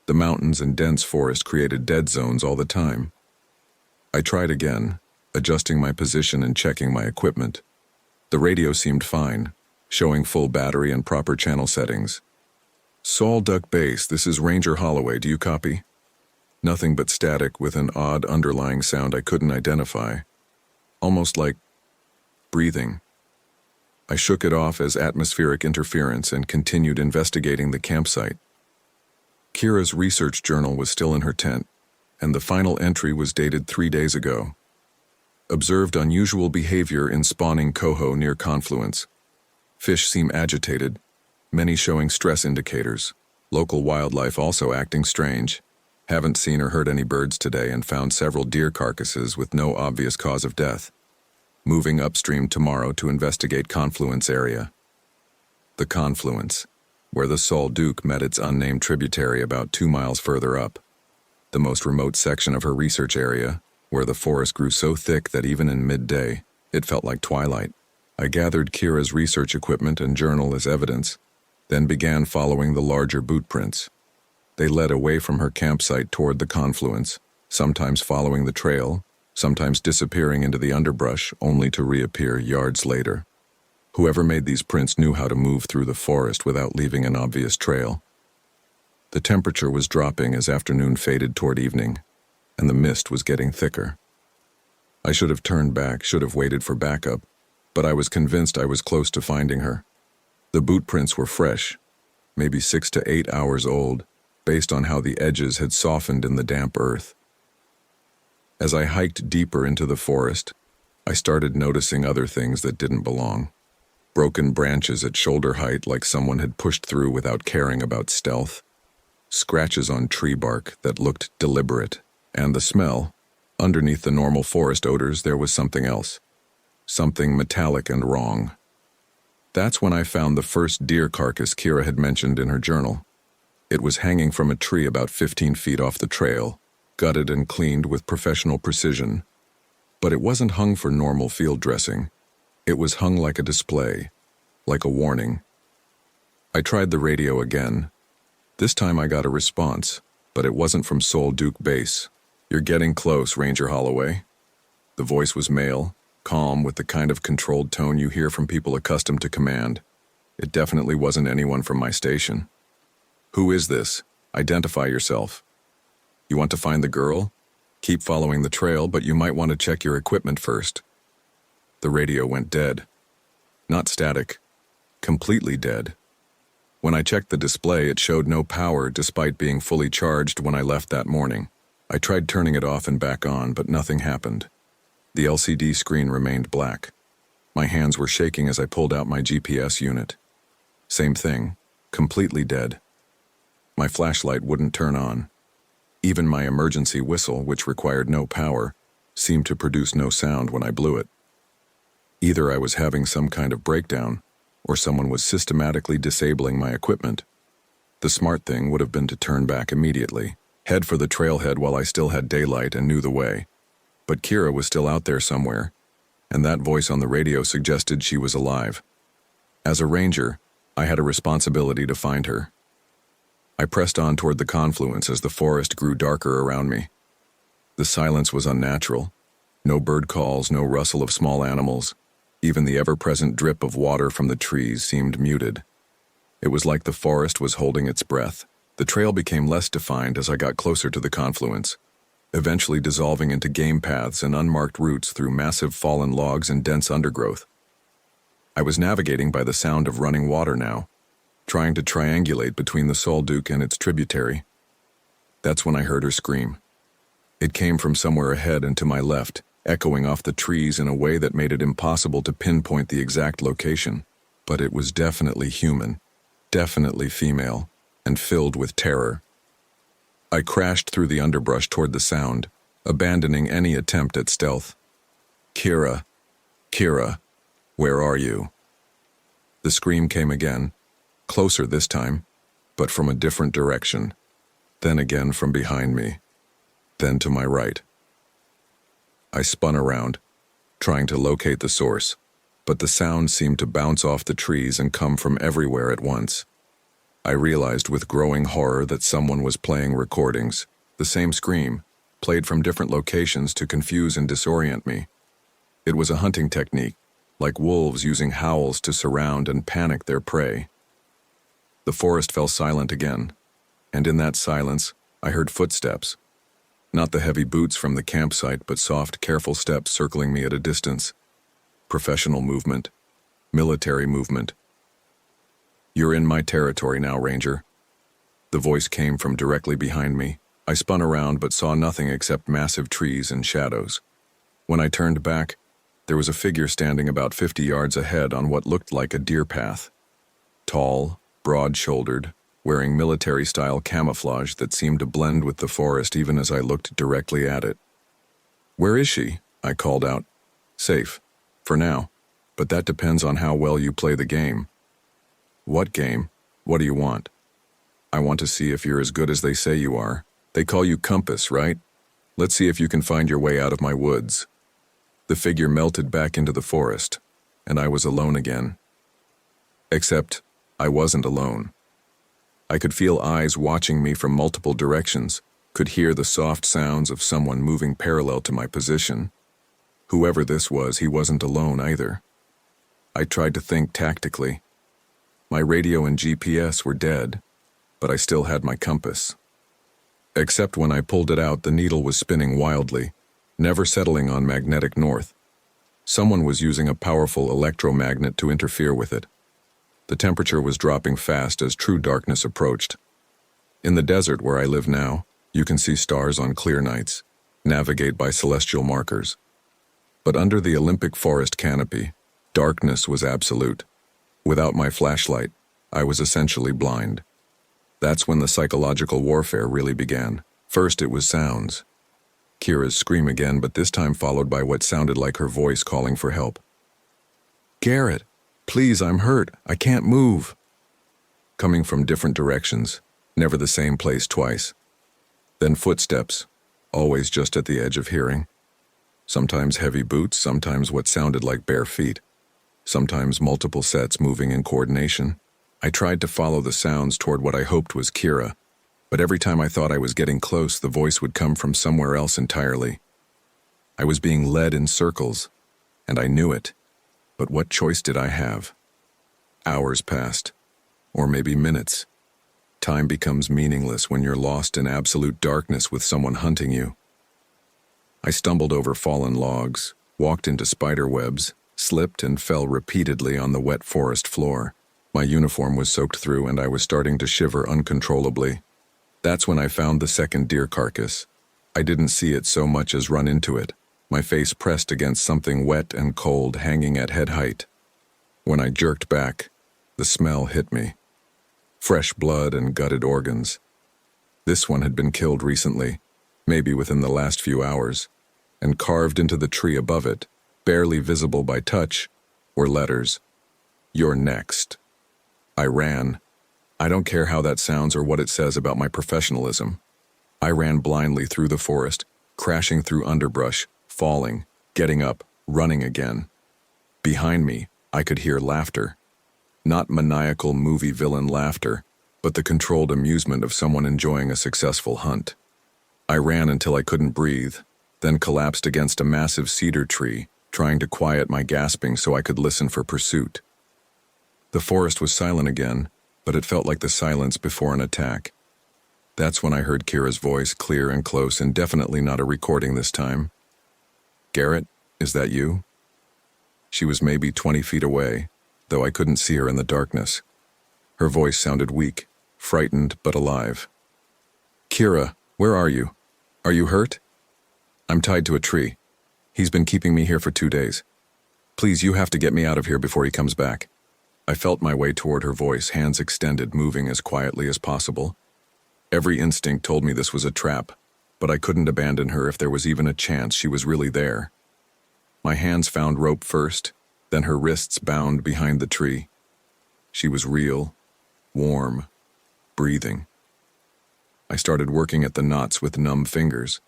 The mountains and dense forest created dead zones all the time. I tried again, adjusting my position and checking my equipment. The radio seemed fine, showing full battery and proper channel settings. Solduke Base, this is Ranger Holloway, do you copy? Nothing but static with an odd underlying sound I couldn't identify. Almost like breathing. I shook it off as atmospheric interference and continued investigating the campsite. Kira's research journal was still in her tent, and the final entry was dated 3 days ago. Observed unusual behavior in spawning coho near confluence. Fish seem agitated, many showing stress indicators. Local wildlife also acting strange. Haven't seen or heard any birds today and found several deer carcasses with no obvious cause of death. Moving upstream tomorrow to investigate confluence area. The confluence, where the Solduke met its unnamed tributary about 2 miles further up. The most remote section of her research area, where the forest grew so thick that even in midday, it felt like twilight. I gathered Kira's research equipment and journal as evidence, then began following the larger boot prints. They led away from her campsite toward the confluence, sometimes following the trail, sometimes disappearing into the underbrush only to reappear yards later. Whoever made these prints knew how to move through the forest without leaving an obvious trail. The temperature was dropping as afternoon faded toward evening. and the mist was getting thicker. I should have turned back, should have waited for backup, but I was convinced I was close to finding her. The boot prints were fresh, maybe 6 to 8 hours old, based on how the edges had softened in the damp earth. As I hiked deeper into the forest, I started noticing other things that didn't belong. Broken branches at shoulder height like someone had pushed through without caring about stealth. Scratches on tree bark that looked deliberate. And the smell. Underneath the normal forest odors, there was something else. Something metallic and wrong. That's when I found the first deer carcass Kira had mentioned in her journal. It was hanging from a tree about 15 feet off the trail, gutted and cleaned with professional precision. But it wasn't hung for normal field dressing. It was hung like a display, like a warning. I tried the radio again. This time I got a response, but it wasn't from Sol Duke Base. "You're getting close, Ranger Holloway." The voice was male, calm with the kind of controlled tone you hear from people accustomed to command. It definitely wasn't anyone from my station. "Who is this? Identify yourself. You want to find the girl? Keep following the trail, but you might want to check your equipment first." The radio went dead. Not static. Completely dead. When I checked the display, it showed no power despite being fully charged when I left that morning. I tried turning it off and back on, but nothing happened. The LCD screen remained black. My hands were shaking as I pulled out my GPS unit. Same thing. Completely dead. My flashlight wouldn't turn on. Even my emergency whistle, which required no power, seemed to produce no sound when I blew it. Either I was having some kind of breakdown, or someone was systematically disabling my equipment. The smart thing would have been to turn back immediately, head for the trailhead while I still had daylight and knew the way. But Kira was still out there somewhere, and that voice on the radio suggested she was alive. As a ranger, I had a responsibility to find her. I pressed on toward the confluence as the forest grew darker around me. The silence was unnatural. No bird calls, no rustle of small animals. Even the ever-present drip of water from the trees seemed muted. It was like the forest was holding its breath. The trail became less defined as I got closer to the confluence, eventually dissolving into game paths and unmarked routes through massive fallen logs and dense undergrowth. I was navigating by the sound of running water now, trying to triangulate between the Sol Duke and its tributary. That's when I heard her scream. It came from somewhere ahead and to my left, echoing off the trees in a way that made it impossible to pinpoint the exact location. But it was definitely human, definitely female, and filled with terror. I crashed through the underbrush toward the sound, abandoning any attempt at stealth. "Kira, Kira, where are you?" The scream came again, closer this time, but from a different direction. Then again from behind me, then to my right. I spun around, trying to locate the source, but the sound seemed to bounce off the trees and come from everywhere at once. I realized with growing horror that someone was playing recordings, the same scream, played from different locations to confuse and disorient me. It was a hunting technique, like wolves using howls to surround and panic their prey. The forest fell silent again, and in that silence, I heard footsteps. Not the heavy boots from the campsite, but soft, careful steps circling me at a distance. Professional movement. Military movement. "You're in my territory now, Ranger." The voice came from directly behind me. I spun around but saw nothing except massive trees and shadows. When I turned back, there was a figure standing about 50 yards ahead on what looked like a deer path. Tall, broad-shouldered, wearing military-style camouflage that seemed to blend with the forest even as I looked directly at it. "Where is she?" I called out. "Safe. For now. But that depends on how well you play the game." "What game? What do you want?" "I want to see if you're as good as they say you are. They call you Compass, right? Let's see if you can find your way out of my woods." The figure melted back into the forest, and I was alone again. Except, I wasn't alone. I could feel eyes watching me from multiple directions, could hear the soft sounds of someone moving parallel to my position. Whoever this was, he wasn't alone either. I tried to think tactically. My radio and GPS were dead, but I still had my compass. Except when I pulled it out, the needle was spinning wildly, never settling on magnetic north. Someone was using a powerful electromagnet to interfere with it. The temperature was dropping fast as true darkness approached. In the desert where I live now, you can see stars on clear nights, navigate by celestial markers. But under the Olympic forest canopy, darkness was absolute. Without my flashlight, I was essentially blind. That's when the psychological warfare really began. First it was sounds. Kira's scream again, but this time followed by what sounded like her voice calling for help. "Garrett, please, I'm hurt. I can't move." Coming from different directions, never the same place twice. Then footsteps, always just at the edge of hearing. Sometimes heavy boots, sometimes what sounded like bare feet. Sometimes multiple sets moving in coordination. I tried to follow the sounds toward what I hoped was Kira, but every time I thought I was getting close, the voice would come from somewhere else entirely. I was being led in circles, and I knew it. But what choice did I have? Hours passed, or maybe minutes. Time becomes meaningless when you're lost in absolute darkness with someone hunting you. I stumbled over fallen logs, walked into spider webs, slipped and fell repeatedly on the wet forest floor. My uniform was soaked through and I was starting to shiver uncontrollably. That's when I found the second deer carcass. I didn't see it so much as run into it, my face pressed against something wet and cold hanging at head height. When I jerked back, the smell hit me. Fresh blood and gutted organs. This one had been killed recently, maybe within the last few hours, and carved into the tree above it, barely visible by touch, were letters. "You're next." I ran. I don't care how that sounds or what it says about my professionalism. I ran blindly through the forest, crashing through underbrush, falling, getting up, running again. Behind me, I could hear laughter. Not maniacal movie villain laughter, but the controlled amusement of someone enjoying a successful hunt. I ran until I couldn't breathe, then collapsed against a massive cedar tree, trying to quiet my gasping so I could listen for pursuit. The forest was silent again, but it felt like the silence before an attack. That's when I heard Kira's voice, clear and close, and definitely not a recording this time. "Garrett, is that you?" She was maybe 20 feet away, though I couldn't see her in the darkness. Her voice sounded weak, frightened but alive. "Kira, where are you? Are you hurt?" "I'm tied to a tree. He's been keeping me here for 2 days. Please, you have to get me out of here before he comes back." I felt my way toward her voice, hands extended, moving as quietly as possible. Every instinct told me this was a trap, but I couldn't abandon her if there was even a chance she was really there. My hands found rope first, then her wrists bound behind the tree. She was real, warm, breathing. I started working at the knots with numb fingers.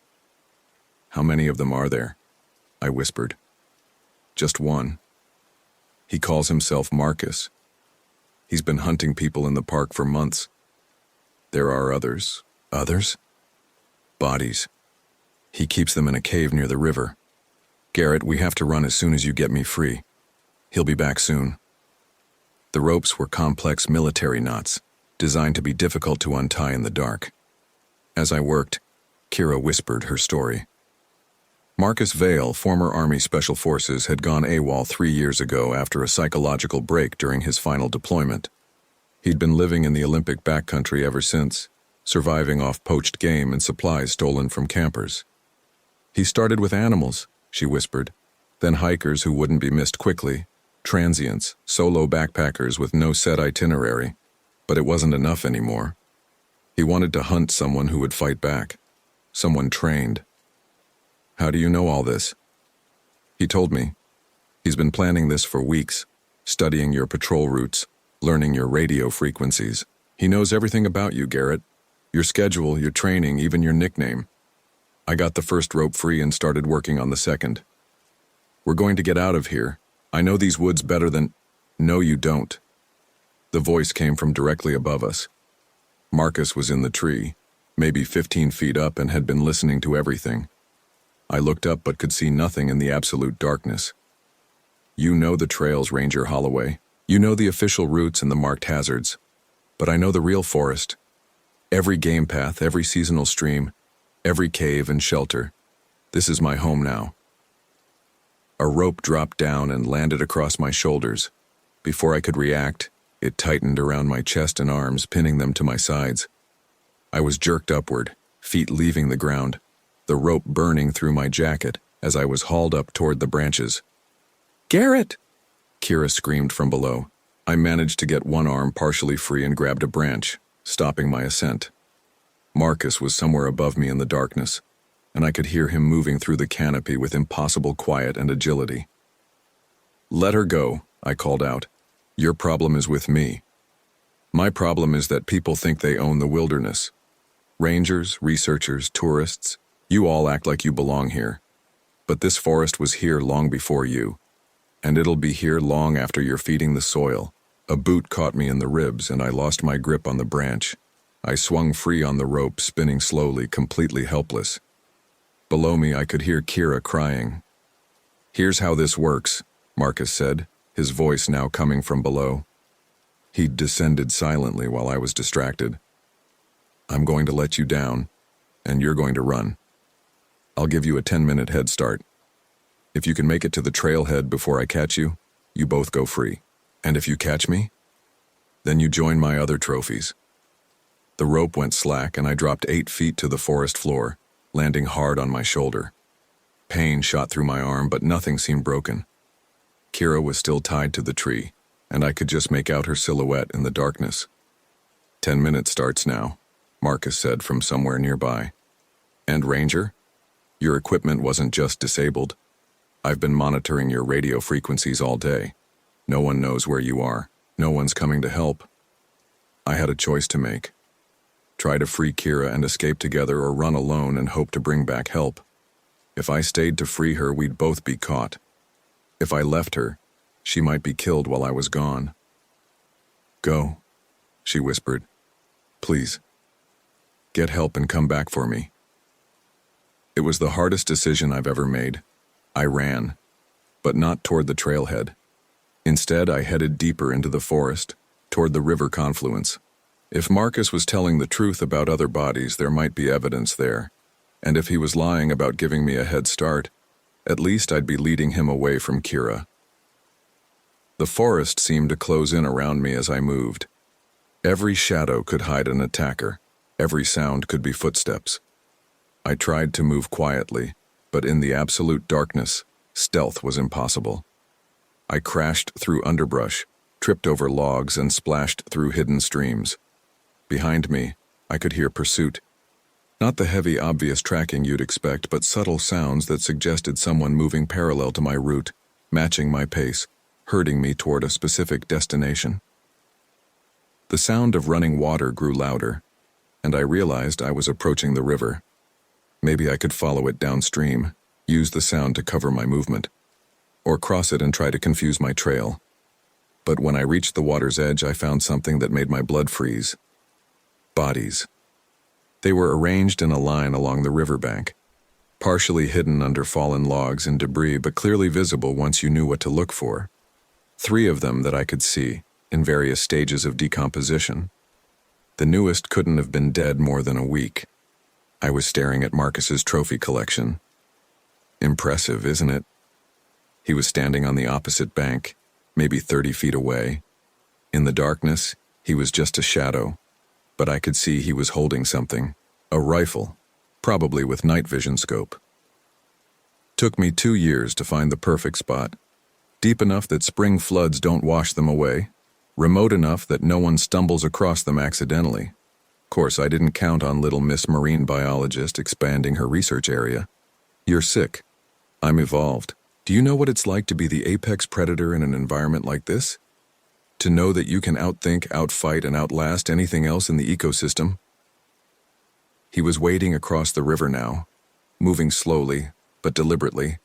"How many of them are there?" I whispered. "Just one. He calls himself Marcus. He's been hunting people in the park for months. There are others." "Others?" "Bodies. He keeps them in a cave near the river. Garrett, we have to run as soon as you get me free. He'll be back soon." The ropes were complex military knots, designed to be difficult to untie in the dark. As I worked, Kira whispered her story. Marcus Vale, former Army Special Forces, had gone AWOL 3 years ago after a psychological break during his final deployment. He'd been living in the Olympic backcountry ever since, surviving off poached game and supplies stolen from campers. "He started with animals," she whispered, "then hikers who wouldn't be missed quickly, transients, solo backpackers with no set itinerary. But it wasn't enough anymore. He wanted to hunt someone who would fight back, someone trained." "How do you know all this?" "He told me. He's been planning this for weeks, studying your patrol routes, learning your radio frequencies. He knows everything about you, Garrett. Your schedule, your training, even your nickname. I got the first rope free and started working on the second. We're going to get out of here. I know these woods better than—" "No, you don't." The voice came from directly above us. Marcus was in the tree, maybe 15 feet up, and had been listening to everything. I looked up but could see nothing in the absolute darkness. "You know the trails, Ranger Holloway. You know the official routes and the marked hazards. But I know the real forest. Every game path, every seasonal stream, every cave and shelter. This is my home now. A rope dropped down and landed across my shoulders. Before I could react, it tightened around my chest and arms, pinning them to my sides. I was jerked upward, feet leaving the ground, the rope burning through my jacket as I was hauled up toward the branches. "Garrett!" Kira screamed from below. I managed to get one arm partially free and grabbed a branch, stopping my ascent. Marcus was somewhere above me in the darkness, and I could hear him moving through the canopy with impossible quiet and agility. "Let her go," I called out. "Your problem is with me. My problem is that people think they own the wilderness. Rangers, researchers, tourists, you all act like you belong here. But this forest was here long before you, and it'll be here long after you're feeding the soil." A boot caught me in the ribs, and I lost my grip on the branch. I swung free on the rope, spinning slowly, completely helpless. Below me, I could hear Kira crying. "Here's how this works," Marcus said, his voice now coming from below. He'd descended silently while I was distracted. "I'm going to let you down, and you're going to run. I'll give you a 10-minute head start. If you can make it to the trailhead before I catch you, you both go free. And if you catch me, then you join my other trophies." The rope went slack, and I dropped 8 feet to the forest floor, landing hard on my shoulder. Pain shot through my arm, but nothing seemed broken. Kira was still tied to the tree, and I could just make out her silhouette in the darkness. 10 minutes starts now," Marcus said from somewhere nearby. "And Ranger, your equipment wasn't just disabled. I've been monitoring your radio frequencies all day. No one knows where you are. No one's coming to help." I had a choice to make. Try to free Kira and escape together, or run alone and hope to bring back help. If I stayed to free her, we'd both be caught. If I left her, she might be killed while I was gone. "Go," she whispered. "Please. Get help and come back for me." It was the hardest decision I've ever made. I ran, but not toward the trailhead. Instead, I headed deeper into the forest, toward the river confluence. If Marcus was telling the truth about other bodies, there might be evidence there. And if he was lying about giving me a head start, at least I'd be leading him away from Kira. The forest seemed to close in around me as I moved. Every shadow could hide an attacker. Every sound could be footsteps. I tried to move quietly, but in the absolute darkness, stealth was impossible. I crashed through underbrush, tripped over logs, and splashed through hidden streams. Behind me, I could hear pursuit. Not the heavy, obvious tracking you'd expect, but subtle sounds that suggested someone moving parallel to my route, matching my pace, herding me toward a specific destination. The sound of running water grew louder, and I realized I was approaching the river. Maybe I could follow it downstream, use the sound to cover my movement, or cross it and try to confuse my trail. But when I reached the water's edge, I found something that made my blood freeze. Bodies. They were arranged in a line along the riverbank, partially hidden under fallen logs and debris, but clearly visible once you knew what to look for. 3 of them that I could see, in various stages of decomposition. The newest couldn't have been dead more than a week. I was staring at Marcus's trophy collection. Impressive, isn't it? He was standing on the opposite bank, maybe 30 feet away. In the darkness, he was just a shadow, but I could see he was holding something, a rifle, probably with night vision scope. Took me 2 years to find the perfect spot, deep enough that spring floods don't wash them away, remote enough that no one stumbles across them accidentally. Of course, I didn't count on little Miss Marine Biologist expanding her research area. You're sick. I'm evolved. Do you know what it's like to be the apex predator in an environment like this? To know that you can outthink, outfight, and outlast anything else in the ecosystem? He was wading across the river now, moving slowly, but deliberately.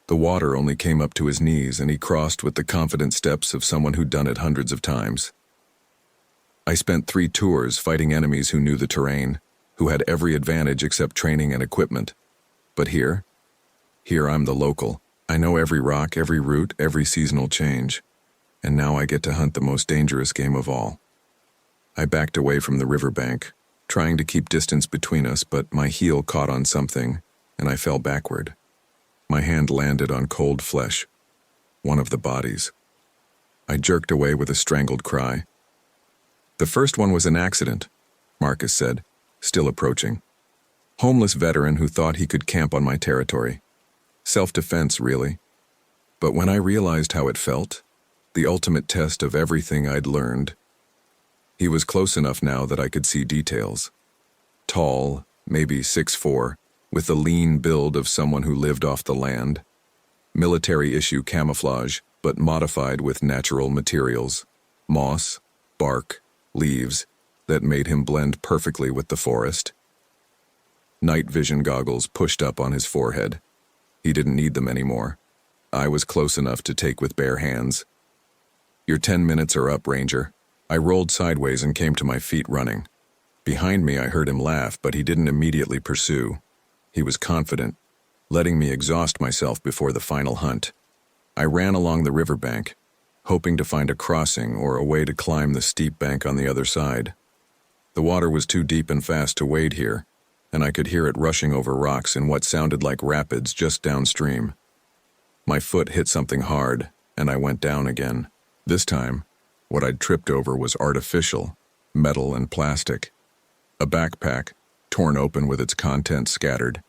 The water only came up to his knees, and he crossed with the confident steps of someone who'd done it hundreds of times. I spent 3 tours fighting enemies who knew the terrain, who had every advantage except training and equipment. But here I'm the local. I know every rock, every route, every seasonal change. And now I get to hunt the most dangerous game of all. I backed away from the riverbank, trying to keep distance between us, but my heel caught on something, and I fell backward. My hand landed on cold flesh, one of the bodies. I jerked away with a strangled cry. "The first one was an accident," Marcus said, still approaching. "Homeless veteran who thought he could camp on my territory. Self-defense, really. But when I realized how it felt, the ultimate test of everything I'd learned, he was close enough now that I could see details. Tall, maybe 6'4", with the lean build of someone who lived off the land. Military-issue camouflage, but modified with natural materials. Moss, bark, leaves, that made him blend perfectly with the forest. Night vision goggles pushed up on his forehead. He didn't need them anymore. I was close enough to take with bare hands. "Your 10 minutes are up, Ranger." I rolled sideways and came to my feet running. Behind me I heard him laugh, but he didn't immediately pursue. He was confident, letting me exhaust myself before the final hunt. I ran along the riverbank, hoping to find a crossing or a way to climb the steep bank on the other side. The water was too deep and fast to wade here, and I could hear it rushing over rocks in what sounded like rapids just downstream. My foot hit something hard, and I went down again. This time, what I'd tripped over was artificial, metal and plastic. A backpack, torn open with its contents scattered,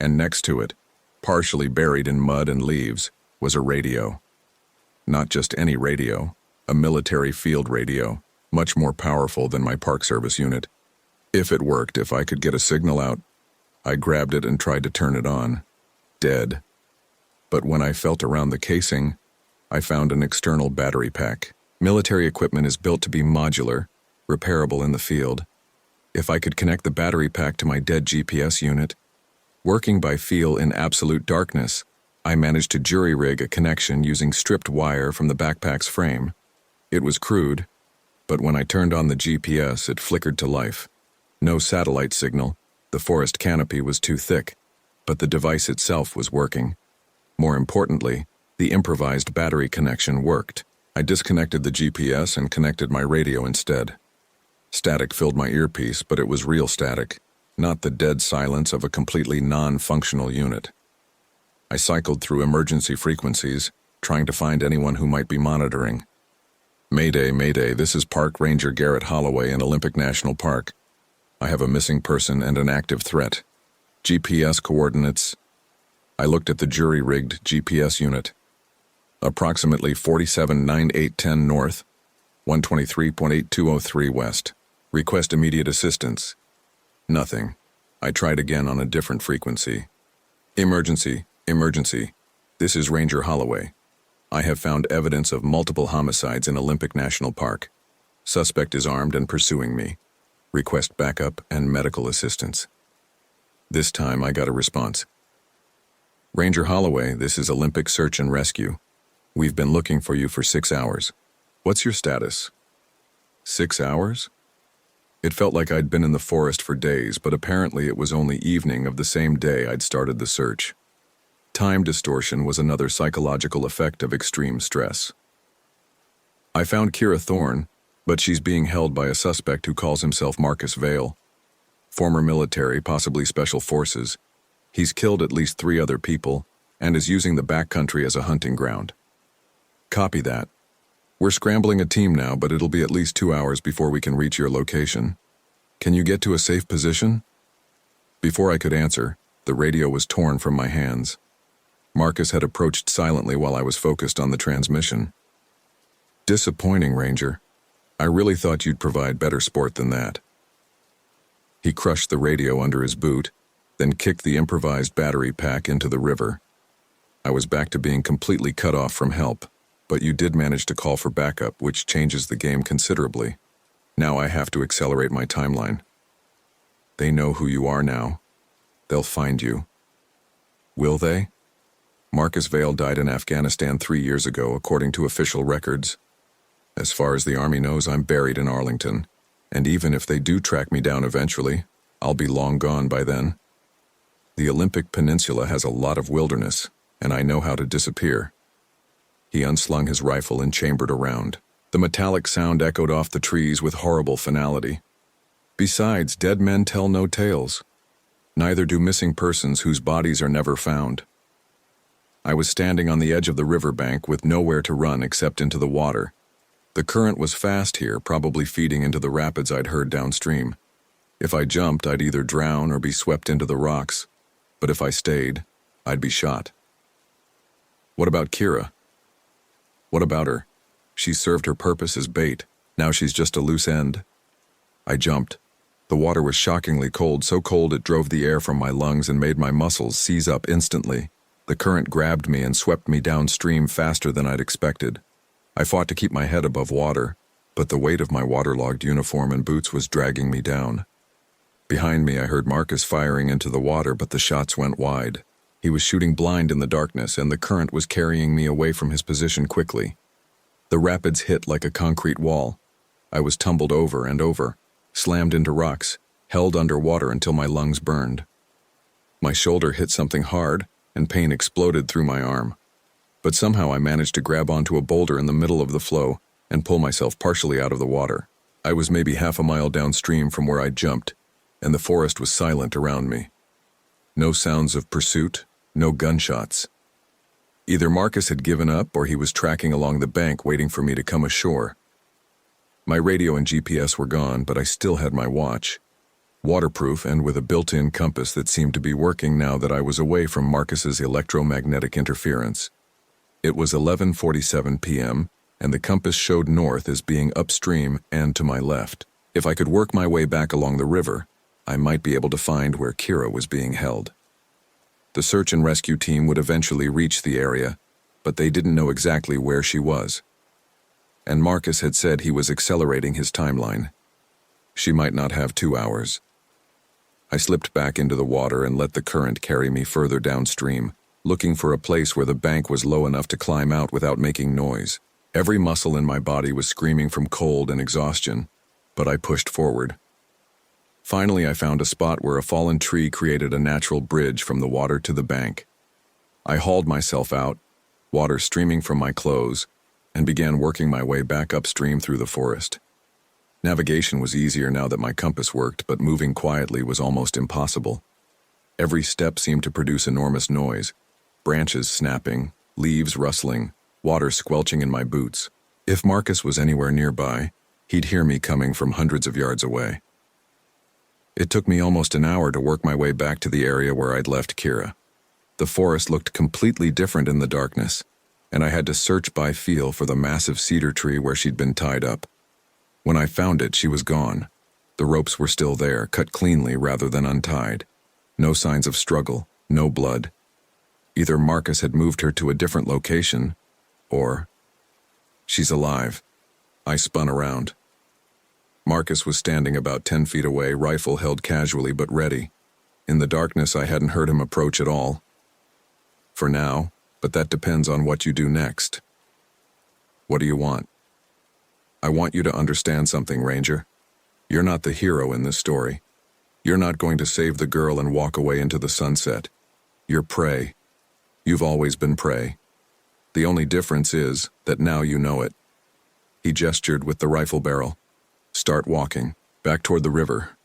and next to it, partially buried in mud and leaves, was a radio. Not just any radio, a military field radio, much more powerful than my Park Service unit. If it worked, if I could get a signal out, I grabbed it and tried to turn it on. Dead. But when I felt around the casing, I found an external battery pack. Military equipment is built to be modular, repairable in the field. If I could connect the battery pack to my dead GPS unit, working by feel in absolute darkness, I managed to jury-rig a connection using stripped wire from the backpack's frame. It was crude, but when I turned on the GPS, it flickered to life. No satellite signal, the forest canopy was too thick, but the device itself was working. More importantly, the improvised battery connection worked. I disconnected the GPS and connected my radio instead. Static filled my earpiece, but it was real static, not the dead silence of a completely non-functional unit. I cycled through emergency frequencies, trying to find anyone who might be monitoring. "Mayday, Mayday, this is Park Ranger Garrett Holloway in Olympic National Park. I have a missing person and an active threat. GPS coordinates." I looked at the jury-rigged GPS unit. Approximately 479810 north, 123.8203 west. Request immediate assistance. Nothing. I tried again on a different frequency. "Emergency, emergency. This is Ranger Holloway. I have found evidence of multiple homicides in Olympic National Park. Suspect is armed and pursuing me. Request backup and medical assistance." This time I got a response. "Ranger Holloway, this is Olympic Search and Rescue. We've been looking for you for 6 hours. What's your status?" 6 hours? It felt like I'd been in the forest for days, but apparently it was only evening of the same day I'd started the search. Time distortion was another psychological effect of extreme stress. "I found Kira Thorne, but she's being held by a suspect who calls himself Marcus Vale. Former military, possibly special forces. He's killed at least 3 other people and is using the backcountry as a hunting ground." "Copy that. We're scrambling a team now, but it'll be at least 2 hours before we can reach your location. Can you get to a safe position?" Before I could answer, the radio was torn from my hands. Marcus had approached silently while I was focused on the transmission. "Disappointing, Ranger. I really thought you'd provide better sport than that." He crushed the radio under his boot, then kicked the improvised battery pack into the river. I was back to being completely cut off from help, but you did manage to call for backup, which changes the game considerably. Now I have to accelerate my timeline. They know who you are now. They'll find you. Will they? Marcus Vale died in Afghanistan 3 years ago, according to official records. As far as the Army knows, I'm buried in Arlington, and even if they do track me down eventually, I'll be long gone by then. The Olympic Peninsula has a lot of wilderness, and I know how to disappear. He unslung his rifle and chambered around. The metallic sound echoed off the trees with horrible finality. Besides, dead men tell no tales. Neither do missing persons whose bodies are never found. I was standing on the edge of the riverbank with nowhere to run except into the water. The current was fast here, probably feeding into the rapids I'd heard downstream. If I jumped, I'd either drown or be swept into the rocks, but if I stayed, I'd be shot. What about Kira? What about her? She served her purpose as bait. Now she's just a loose end. I jumped. The water was shockingly cold, so cold it drove the air from my lungs and made my muscles seize up instantly. The current grabbed me and swept me downstream faster than I'd expected. I fought to keep my head above water, but the weight of my waterlogged uniform and boots was dragging me down. Behind me, I heard Marcus firing into the water, but the shots went wide. He was shooting blind in the darkness, and the current was carrying me away from his position quickly. The rapids hit like a concrete wall. I was tumbled over and over, slammed into rocks, held underwater until my lungs burned. My shoulder hit something hard, and pain exploded through my arm. But somehow I managed to grab onto a boulder in the middle of the flow and pull myself partially out of the water. I was maybe half a mile downstream from where I'd jumped, and the forest was silent around me. No sounds of pursuit, no gunshots. Either Marcus had given up or he was tracking along the bank waiting for me to come ashore. My radio and GPS were gone, but I still had my watch. Waterproof and with a built-in compass that seemed to be working now that I was away from Marcus's electromagnetic interference. It was 11:47 p.m., and the compass showed north as being upstream and to my left. If I could work my way back along the river, I might be able to find where Kira was being held. The search and rescue team would eventually reach the area, but they didn't know exactly where she was. And Marcus had said he was accelerating his timeline. She might not have 2 hours. I slipped back into the water and let the current carry me further downstream, looking for a place where the bank was low enough to climb out without making noise. Every muscle in my body was screaming from cold and exhaustion, but I pushed forward. Finally, I found a spot where a fallen tree created a natural bridge from the water to the bank. I hauled myself out, water streaming from my clothes, and began working my way back upstream through the forest. Navigation was easier now that my compass worked, but moving quietly was almost impossible. Every step seemed to produce enormous noise, branches snapping, leaves rustling, water squelching in my boots. If Marcus was anywhere nearby, he'd hear me coming from hundreds of yards away. It took me almost an hour to work my way back to the area where I'd left Kira. The forest looked completely different in the darkness, and I had to search by feel for the massive cedar tree where she'd been tied up. When I found it, she was gone. The ropes were still there, cut cleanly rather than untied. No signs of struggle, no blood. Either Marcus had moved her to a different location, or... She's alive. I spun around. Marcus was standing about 10 feet away, rifle held casually but ready. In the darkness, I hadn't heard him approach at all. For now, but that depends on what you do next. What do you want? I want you to understand something, Ranger. You're not the hero in this story. You're not going to save the girl and walk away into the sunset. You're prey. You've always been prey. The only difference is that now you know it. He gestured with the rifle barrel. Start walking, back toward the river.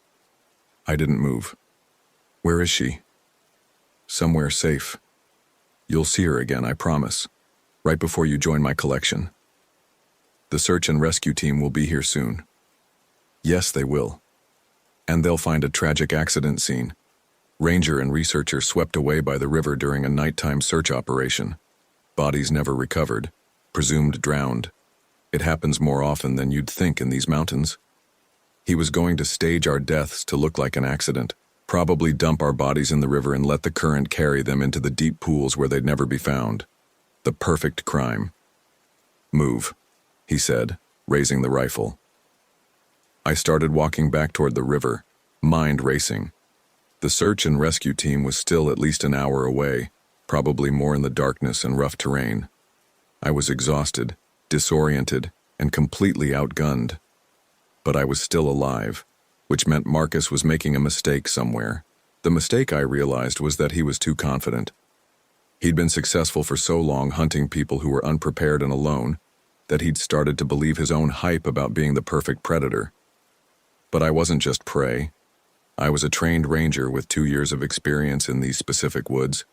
I didn't move. Where is she? Somewhere safe. You'll see her again, I promise. Right before you join my collection. The search and rescue team will be here soon. Yes, they will. And they'll find a tragic accident scene. Ranger and researcher swept away by the river during a nighttime search operation. Bodies never recovered, presumed drowned. It happens more often than you'd think in these mountains. He was going to stage our deaths to look like an accident, probably dump our bodies in the river and let the current carry them into the deep pools where they'd never be found. The perfect crime. Move, he said, raising the rifle. I started walking back toward the river, mind racing. The search and rescue team was still at least an hour away, probably more in the darkness and rough terrain. I was exhausted, disoriented, and completely outgunned. But I was still alive, which meant Marcus was making a mistake somewhere. The mistake I realized was that he was too confident. He'd been successful for so long hunting people who were unprepared and alone that he'd started to believe his own hype about being the perfect predator. But I wasn't just prey. I was a trained ranger with 2 years of experience in these specific woods.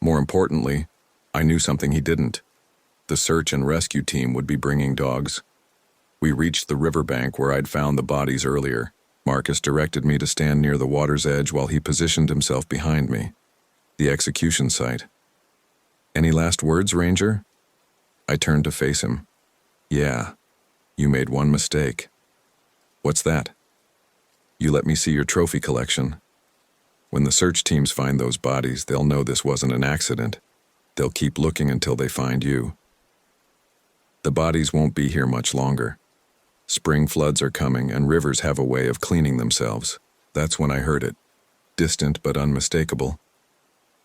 More importantly, I knew something he didn't. The search and rescue team would be bringing dogs. We reached the riverbank where I'd found the bodies earlier. Marcus directed me to stand near the water's edge while he positioned himself behind me. The execution site. "Any last words, Ranger?" I turned to face him. "Yeah, you made one mistake." "What's that?" "You let me see your trophy collection. When the search teams find those bodies, they'll know this wasn't an accident. They'll keep looking until they find you. The bodies won't be here much longer. Spring floods are coming, and rivers have a way of cleaning themselves." That's when I heard it. Distant but unmistakable.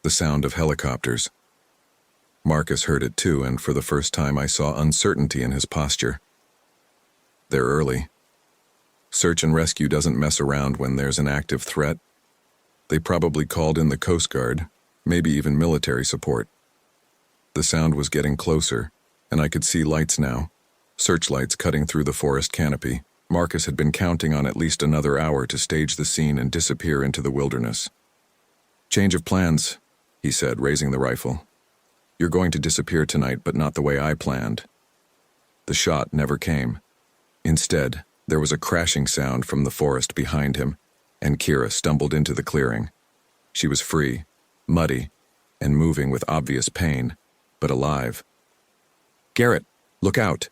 The sound of helicopters. Marcus heard it too, and for the first time I saw uncertainty in his posture. "They're early. Search and rescue doesn't mess around when there's an active threat. They probably called in the Coast Guard, maybe even military support." The sound was getting closer, and I could see lights now, searchlights cutting through the forest canopy. Marcus had been counting on at least another hour to stage the scene and disappear into the wilderness. "Change of plans," he said, raising the rifle. "You're going to disappear tonight, but not the way I planned." The shot never came. Instead, there was a crashing sound from the forest behind him, and Kira stumbled into the clearing. She was free, muddy, and moving with obvious pain, but alive. "Garrett, look out!"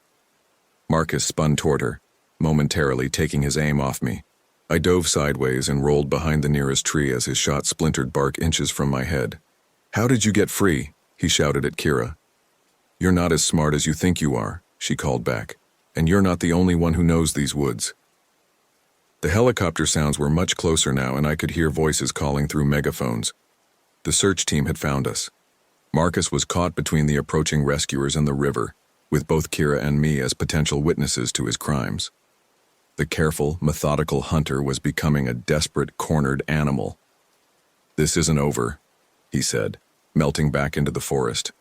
Marcus spun toward her, momentarily taking his aim off me. I dove sideways and rolled behind the nearest tree as his shot splintered bark inches from my head. "How did you get free?" he shouted at Kira. "You're not as smart as you think you are," she called back. "And you're not the only one who knows these woods." The helicopter sounds were much closer now, and I could hear voices calling through megaphones. The search team had found us. Marcus was caught between the approaching rescuers and the river, with both Kira and me as potential witnesses to his crimes. The careful, methodical hunter was becoming a desperate, cornered animal. "This isn't over," he said, melting back into the forest.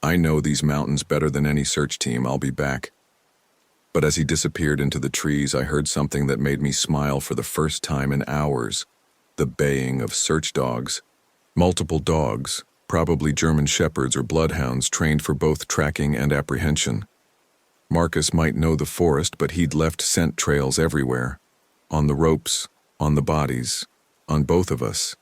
"I know these mountains better than any search team. I'll be back." But as he disappeared into the trees, I heard something that made me smile for the first time in hours. The baying of search dogs. Multiple dogs, probably German shepherds or bloodhounds trained for both tracking and apprehension. Marcus might know the forest, but he'd left scent trails everywhere. On the ropes, on the bodies, on both of us.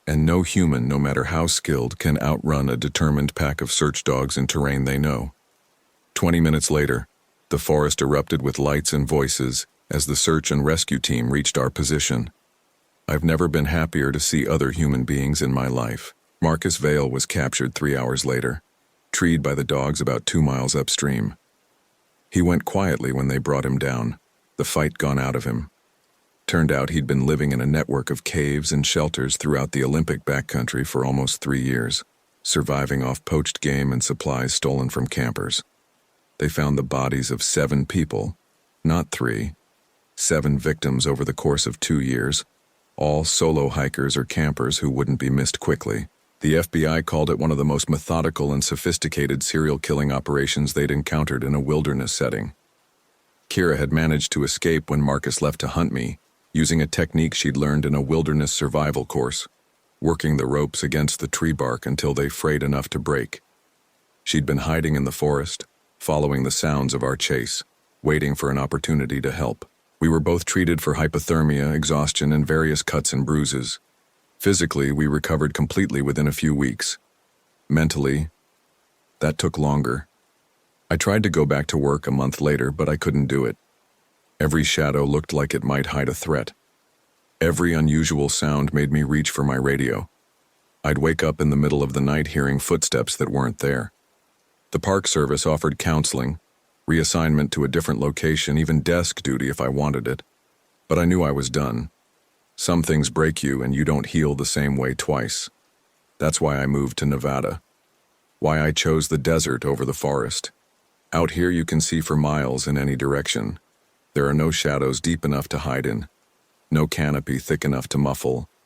And no human, no matter how skilled, can outrun a determined pack of search dogs in terrain they know. 20 minutes later, the forest erupted with lights and voices as the search and rescue team reached our position. I've never been happier to see other human beings in my life. Marcus Vale was captured 3 hours later, treed by the dogs about 2 miles upstream. He went quietly when they brought him down, the fight gone out of him. Turned out he'd been living in a network of caves and shelters throughout the Olympic backcountry for almost 3 years, surviving off poached game and supplies stolen from campers. They found the bodies of 7 people, not 3, 7 victims over the course of 2 years, all solo hikers or campers who wouldn't be missed quickly. The FBI called it one of the most methodical and sophisticated serial killing operations they'd encountered in a wilderness setting. Kira had managed to escape when Marcus left to hunt me, using a technique she'd learned in a wilderness survival course, working the ropes against the tree bark until they frayed enough to break. She'd been hiding in the forest, following the sounds of our chase, waiting for an opportunity to help. We were both treated for hypothermia, exhaustion, and various cuts and bruises. Physically, we recovered completely within a few weeks. Mentally, that took longer. I tried to go back to work a month later, but I couldn't do it. Every shadow looked like it might hide a threat. Every unusual sound made me reach for my radio. I'd wake up in the middle of the night hearing footsteps that weren't there. The Park Service offered counseling, reassignment to a different location, even desk duty if I wanted it. But I knew I was done. Some things break you and you don't heal the same way twice. That's why I moved to Nevada. Why I chose the desert over the forest. Out here you can see for miles in any direction. There are no shadows deep enough to hide in. No canopy thick enough to muffle.